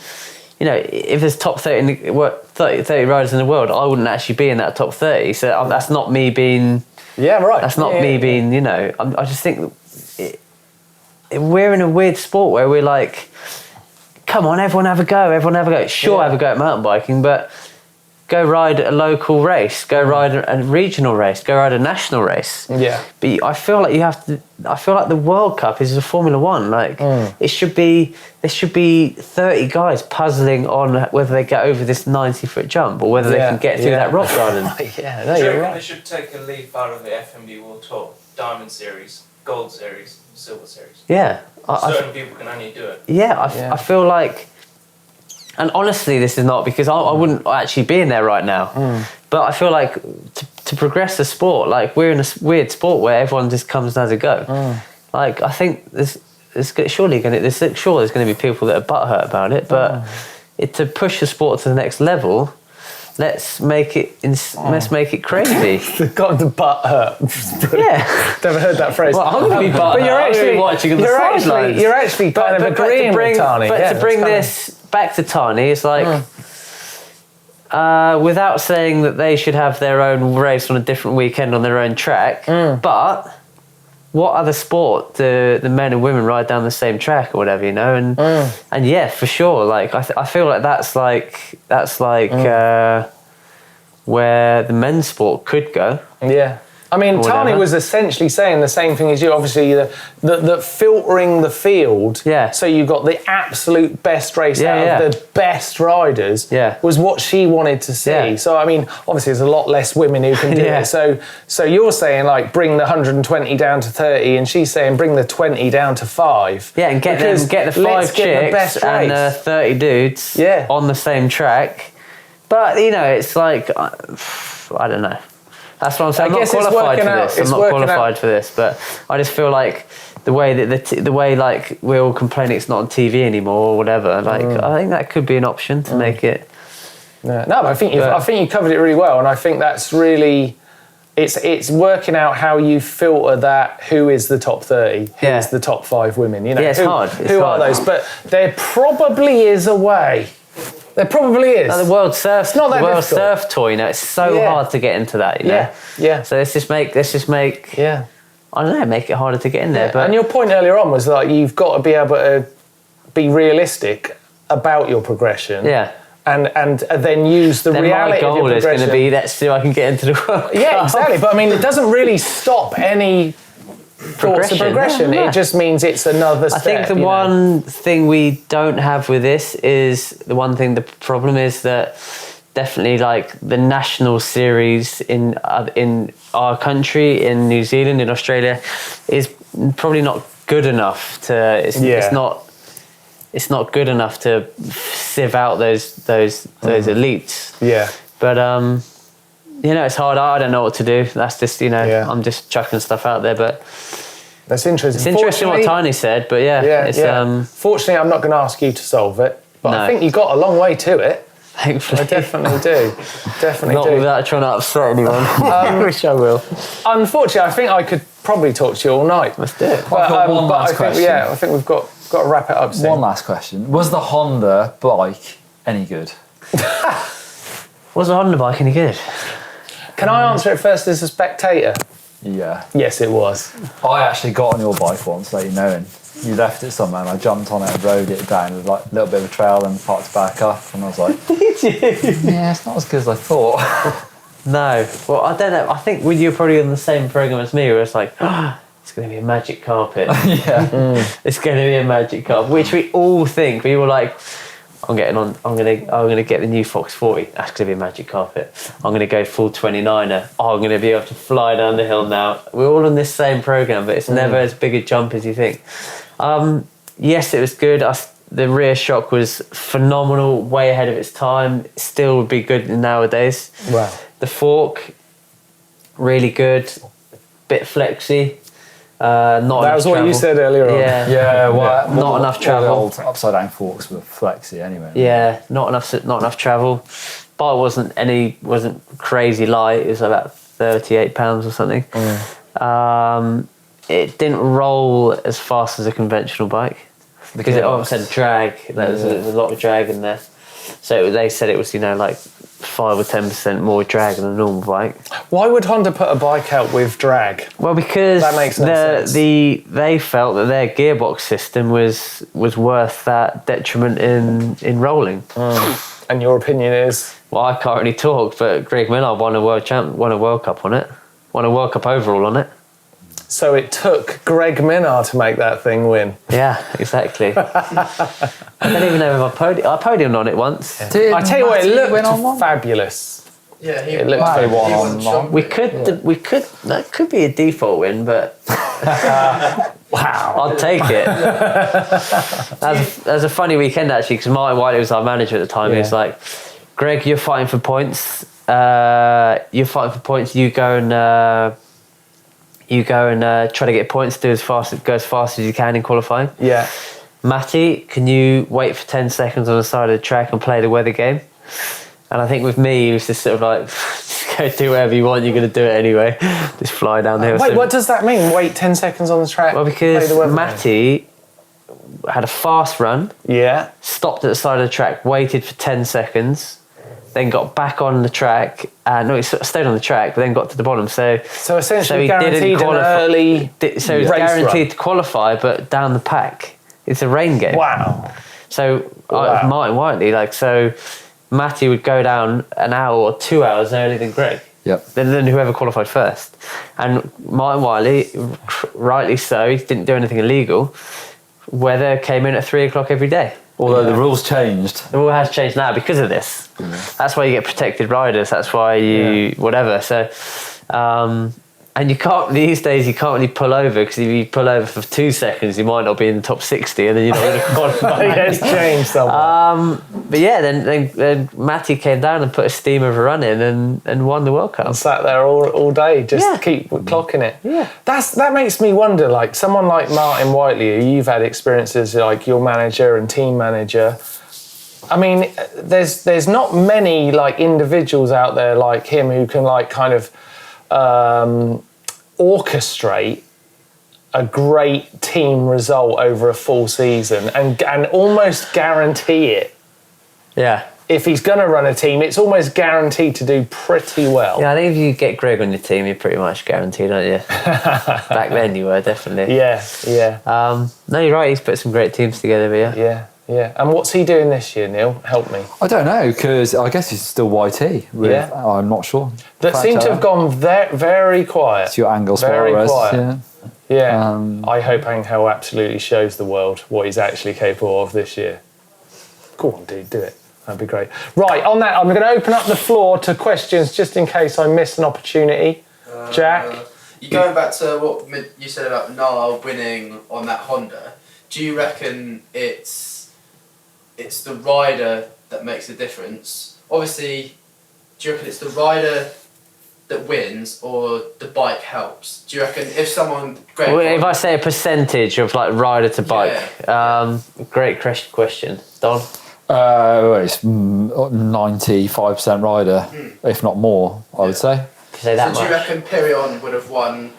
Speaker 2: if there's top 30 riders in the world, I wouldn't actually be in that top 30. So that's not me being...
Speaker 1: Yeah, right.
Speaker 2: That's not me being, I just think we're in a weird sport where we're like, come on, everyone have a go. Sure, have a go at mountain biking, but... Go ride a local race. Go ride a regional race. Go ride a national race.
Speaker 1: Yeah.
Speaker 2: But I feel like I feel like the World Cup is a Formula One. Like there should be 30 guys puzzling on whether they get over this 90-foot jump or whether they can get through that rock garden.
Speaker 1: You're right.
Speaker 5: They should take a leaf out of the FMB World Tour Diamond Series gold series, silver series.
Speaker 2: Yeah.
Speaker 5: Certain people can only do it.
Speaker 2: Yeah, I feel like, and honestly, this is not because I wouldn't actually be in there right now, but I feel like to progress the sport, like we're in a weird sport where everyone just comes and has a go. Like I think there's going to be people that are butthurt about it, but to push the sport to the next level, let's make it crazy.
Speaker 1: Got the butt hurt.
Speaker 2: Yeah,
Speaker 1: Never heard that phrase.
Speaker 2: Well, I'm going to be butthurt.
Speaker 1: But you're actually
Speaker 2: watching on the sidelines.
Speaker 1: You're actually kind of agreeing with Tani.
Speaker 2: But to bring this back to Tani, it's like without saying that they should have their own race on a different weekend on their own track, but what other sport do the men and women ride down the same track or whatever, you know? And yeah, for sure. Like I feel like that's like where the men's sport could go.
Speaker 1: Yeah. I mean, Tani was essentially saying the same thing as you. Obviously, the filtering the field, so you got the absolute best race out of the best riders, was what she wanted to see. Yeah. So, I mean, obviously, there's a lot less women who can do it. So you're saying, like, bring the 120 down to 30, and she's saying bring the 20 down to 5.
Speaker 2: Yeah, and get the 5 chicks and the 30 dudes on the same track. But, you know, it's like, I don't know. That's what I'm saying. I'm not qualified for this. I'm not qualified for this, but I just feel like the way that the way like we're all complaining it's not on TV anymore or whatever. Like I think that could be an option to make it.
Speaker 1: No, but I think you covered it really well, and I think that's really it's working out how you filter that. Who is the top 30? Who is the top 5 women? You know,
Speaker 2: it's hard.
Speaker 1: Who are those? But there probably is a way. There probably is.
Speaker 2: Like the World Surf,
Speaker 1: it's not that
Speaker 2: the World
Speaker 1: difficult.
Speaker 2: Surf Tour, you know, it's so hard to get into that, you know.
Speaker 1: Yeah.
Speaker 2: So let's just make I don't know, make it harder to get in there. But
Speaker 1: and your point earlier on was like you've got to be able to be realistic about your progression. Yeah. And then use the reality of your progression.
Speaker 2: My goal is going to be let's see if I can get into the World Cup.
Speaker 1: Yeah, exactly. But I mean, it doesn't really stop any progression.
Speaker 2: No.
Speaker 1: It just means it's another step.
Speaker 2: I think the one thing we don't have with this is the problem is that definitely like the national series in our country, in New Zealand, in Australia, is probably not good enough to. It's not good enough to sieve out those elites. Yeah. But you know, it's hard. I don't know what to do. That's just, you know, I'm just chucking stuff out there. But
Speaker 1: that's interesting.
Speaker 2: It's interesting what Tani said, but
Speaker 1: fortunately, I'm not going to ask you to solve it. But I think you got a long way to it.
Speaker 2: Thankfully.
Speaker 1: I definitely do.
Speaker 2: Not without trying to upset anyone. I wish I will.
Speaker 1: Unfortunately, I think I could probably talk to you all night.
Speaker 2: Let's do it.
Speaker 4: I've got one last question.
Speaker 1: I think we've got to wrap it up soon.
Speaker 4: One last question. Was the Honda bike any good?
Speaker 2: Was the Honda bike any good?
Speaker 1: Can I answer it first as a spectator?
Speaker 4: Yeah.
Speaker 1: Yes, it was.
Speaker 4: I actually got on your bike once, let you know, and you left it somewhere, and I jumped on it and rode it down with like a little bit of a trail and parked back up, and I was like, did you? Yeah, it's not as good as I thought.
Speaker 2: No. Well, I don't know. I think you were probably on the same program as me, where it's like, it's going to be a magic carpet. It's going to be a magic carpet, which we all think. We were like, I'm gonna get the new Fox 40. That's gonna be a magic carpet. I'm gonna go full 29er. I'm gonna be able to fly down the hill now. We're all on this same program, but it's never as big a jump as you think. Yes, it was good. The rear shock was phenomenal, way ahead of its time. Still would be good nowadays.
Speaker 1: Wow.
Speaker 2: The fork, really good. Bit flexy. That
Speaker 1: was what you said earlier on.
Speaker 2: Not enough travel.
Speaker 4: The upside down forks were flexy anyway.
Speaker 2: Yeah, not enough travel. Bike wasn't crazy light. It was about 38 pounds or something. It didn't roll as fast as a conventional bike because it obviously had drag. There was a lot of drag in there. So they said it was, you know, like 5 or 10% more drag than a normal bike. Why would Honda put a bike out with drag? Well, because that makes no sense. They felt that their gearbox system was worth that detriment in rolling. And your opinion is? Well, I can't really talk, but Greg Miller won a World Cup on it. Won a World Cup overall on it. So it took Greg Minnaar to make that thing win. Yeah, exactly. I don't even know if I podiumed on it once. I tell you what, it looked fabulous.
Speaker 5: Yeah,
Speaker 1: It looks
Speaker 4: Might
Speaker 1: very
Speaker 4: one
Speaker 5: he
Speaker 4: on
Speaker 5: wasn't
Speaker 4: long.
Speaker 5: shot.
Speaker 2: We could. That could be a default win, but
Speaker 1: Wow.
Speaker 2: I'll take it. That was a funny weekend actually, because Martin Whiteley was our manager at the time. He was like, "Greg, you're fighting for points. You're fighting for points. You go and try to get points. Go as fast as you can in qualifying.
Speaker 1: Yeah.
Speaker 2: Matty, can you wait for 10 seconds on the side of the track and play the weather game?" And I think with me, he was just sort of like, just go do whatever you want, you're going to do it anyway. Just fly down the hill.
Speaker 1: Wait, what does that mean? Wait 10 seconds on the track?
Speaker 2: Well,
Speaker 1: play
Speaker 2: because
Speaker 1: the weather game?
Speaker 2: Matty had a fast run,
Speaker 1: Yeah.
Speaker 2: stopped at the side of the track, waited for 10 seconds, then got back on the track. No, he sort of stayed on the track, but then got to the bottom. So
Speaker 1: essentially
Speaker 2: he
Speaker 1: guaranteed
Speaker 2: didn't
Speaker 1: an
Speaker 2: qualify.
Speaker 1: early
Speaker 2: So he's
Speaker 1: race
Speaker 2: guaranteed
Speaker 1: run.
Speaker 2: to qualify, but down the pack. It's a rain game.
Speaker 1: Wow.
Speaker 2: So
Speaker 1: Wow.
Speaker 2: Martin Whiteley, so Matty would go down an hour or 2 hours earlier than Greg.
Speaker 4: Yep.
Speaker 2: Then whoever qualified first. And Martin Whiteley, rightly so, he didn't do anything illegal. Weather came in at 3 o'clock every day.
Speaker 4: Although the rules changed.
Speaker 2: The rule has changed now because of this. That's why you get protected riders. That's why you whatever. So, and you can't these days. You can't really pull over, because if you pull over for 2 seconds, you might not be in the top 60, and then you're not going to qualify.
Speaker 1: It's changed somewhat.
Speaker 2: But yeah, then Matty came down and put a steam of a run in and won the World Cup.
Speaker 1: And sat there all day, just
Speaker 2: Yeah.
Speaker 1: keep clocking it.
Speaker 2: Yeah.
Speaker 1: That makes me wonder, like someone like Martin Whiteley, who you've had experiences like your manager and team manager. I mean, there's not many like individuals out there like him who can like kind of orchestrate a great team result over a full season and almost guarantee it.
Speaker 2: Yeah.
Speaker 1: If he's going to run a team, it's almost guaranteed to do pretty well.
Speaker 2: Yeah, I think if you get Greg on your team, you're pretty much guaranteed, aren't you? Back then you were, definitely.
Speaker 1: Yeah.
Speaker 2: No, you're right, he's put some great teams together here.
Speaker 1: Yeah. And what's he doing this year, Neil? Help me.
Speaker 4: I don't know, because I guess he's still YT.
Speaker 1: Yeah.
Speaker 4: I'm not sure.
Speaker 1: That seemed to have gone very quiet.
Speaker 4: It's your Angel
Speaker 1: Very
Speaker 4: Suarez.
Speaker 1: quiet. Yeah.
Speaker 4: Um,
Speaker 1: I hope Angel absolutely shows the world what he's actually capable of this year. Go on, dude, do it. That'd be great. Right, on that, I'm going to open up the floor to questions just in case I miss an opportunity. Jack?
Speaker 6: You going back to what you said about Niall winning on that Honda, do you reckon it's the rider that makes the difference? Obviously, do you reckon it's the rider that wins or the bike helps? Do you reckon if someone...
Speaker 2: Well, if I say a percentage of like rider to bike, great question. Don?
Speaker 4: It's 95% rider, if not more, I would say.
Speaker 2: Say that
Speaker 6: so
Speaker 2: much.
Speaker 6: do you reckon Pirion would have won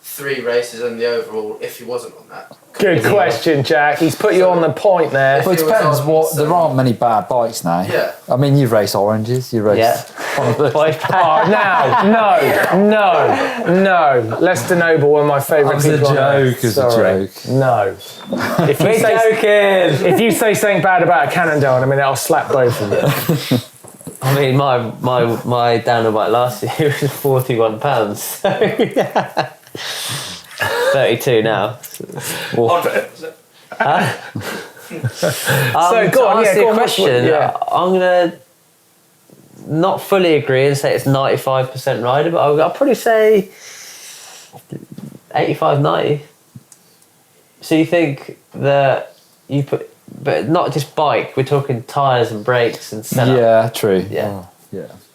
Speaker 6: 3 races in the overall if he wasn't on that?
Speaker 1: Good question, Jack. He's put you on the point there.
Speaker 4: Well, it
Speaker 6: If he was
Speaker 4: depends.
Speaker 6: on
Speaker 4: There aren't many bad bikes now.
Speaker 6: Yeah.
Speaker 4: I mean, you've raced oranges. You raced. One of the,
Speaker 1: Oh, no. Lester Noble, one of my favourite
Speaker 4: It was a
Speaker 1: people. on earth.
Speaker 4: joke, it was a
Speaker 1: Sorry.
Speaker 4: joke.
Speaker 1: No. If you say, if you say something bad about a Cannondale in a minute, I'll slap both of you.
Speaker 2: I mean, my downhill bike last year was £41. So yeah. 32 now.
Speaker 1: So go on,
Speaker 2: answer your
Speaker 1: go on.
Speaker 2: question,
Speaker 1: Yeah.
Speaker 2: I'm gonna not fully agree and say it's 95% rider, but I'll probably say 85, 90. So you think that you put, but not just bike, we're talking tyres and brakes and setup.
Speaker 4: yeah, true.
Speaker 2: Yeah,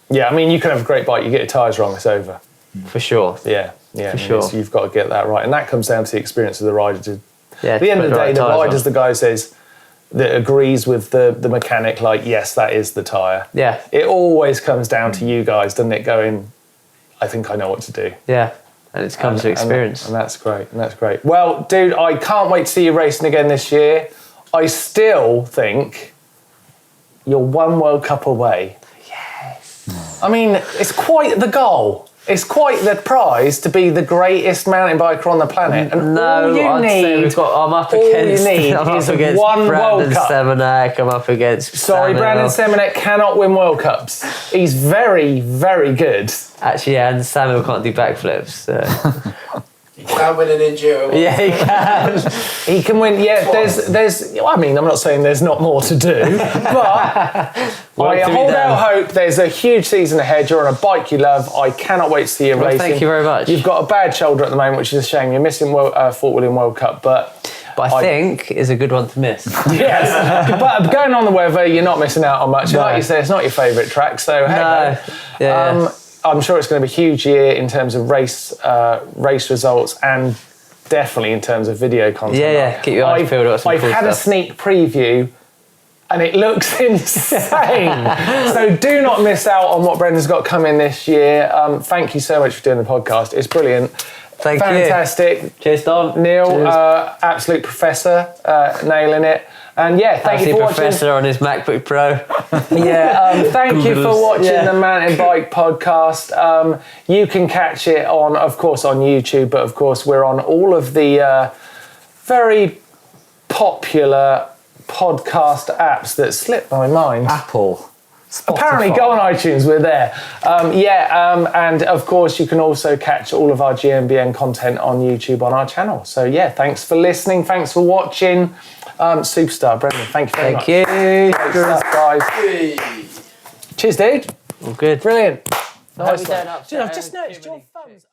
Speaker 1: Yeah, I mean, you can have a great bike, you get your tyres wrong, it's over.
Speaker 2: for sure.
Speaker 1: Yeah,
Speaker 2: For
Speaker 1: I mean,
Speaker 2: sure.
Speaker 1: You've got to get that right. And that comes down to the experience of the rider.
Speaker 2: Yeah,
Speaker 1: At the end of the day, the
Speaker 2: tyres on.
Speaker 1: rider's the guy who says, that agrees with the mechanic, like, yes, that is the tyre.
Speaker 2: Yeah,
Speaker 1: It always comes down to you guys, doesn't it, going, I think I know what to do.
Speaker 2: yeah. And it comes to experience.
Speaker 1: And that's great. Well, dude, I can't wait to see you racing again this year. I still think you're one World Cup away. Yes. I mean, it's quite the goal. It's quite the prize to be the greatest mountain biker on the planet. And all you
Speaker 2: I'd say
Speaker 1: need,
Speaker 2: I'm up
Speaker 1: all
Speaker 2: against,
Speaker 1: you need
Speaker 2: I'm
Speaker 1: is
Speaker 2: up against
Speaker 1: one
Speaker 2: Brandon
Speaker 1: World Cup.
Speaker 2: Semenek, I'm up against
Speaker 1: Sorry,
Speaker 2: Samuel.
Speaker 1: Brandon Semenek cannot win World Cups. He's very, very good.
Speaker 2: Actually, yeah, and Samuel can't do backflips. So.
Speaker 6: He can win an enduro.
Speaker 2: Yeah, he can.
Speaker 1: He can win. Yeah, there's. I mean, I'm not saying there's not more to do, but I hold out hope. There's a huge season ahead. You're on a bike you love. I cannot wait to see you racing.
Speaker 2: Thank you very much.
Speaker 1: You've got a bad shoulder at the moment, which is a shame. You're missing Fort William World Cup, but
Speaker 2: I think is a good one to miss.
Speaker 1: Yes, but going on the weather, you're not missing out on much.
Speaker 2: No.
Speaker 1: Like you say, it's not your favourite track, so hey.
Speaker 2: Yeah.
Speaker 1: I'm sure it's going to be a huge year in terms of race results and definitely in terms of video content.
Speaker 2: Yeah. Keep your eyes peeled.
Speaker 1: I've had a sneak preview and it looks insane. So do not miss out on what Brendan's got coming this year. Thank you so much for doing the podcast. It's brilliant.
Speaker 2: Thank you.
Speaker 1: Fantastic.
Speaker 2: Cheers, Don.
Speaker 1: Neil, absolute professor, nailing it. And yeah, thank you for watching.
Speaker 2: Professor on his MacBook Pro.
Speaker 1: Thank you for watching the Mountain Bike Podcast. You can catch it on, of course, on YouTube, but of course we're on all of the very popular podcast apps that slip my mind.
Speaker 4: Apple. Spotify.
Speaker 1: Apparently, go on iTunes, we're there. And of course, you can also catch all of our GMBN content on YouTube on our channel. So yeah, thanks for listening, thanks for watching. Superstar, Brendan, thank you very much.
Speaker 2: Thank you.
Speaker 1: Great stuff, guys. Cheers, dude.
Speaker 2: All good.
Speaker 1: Brilliant.
Speaker 2: Nice one.
Speaker 1: Dude, I've just noticed your thumbs.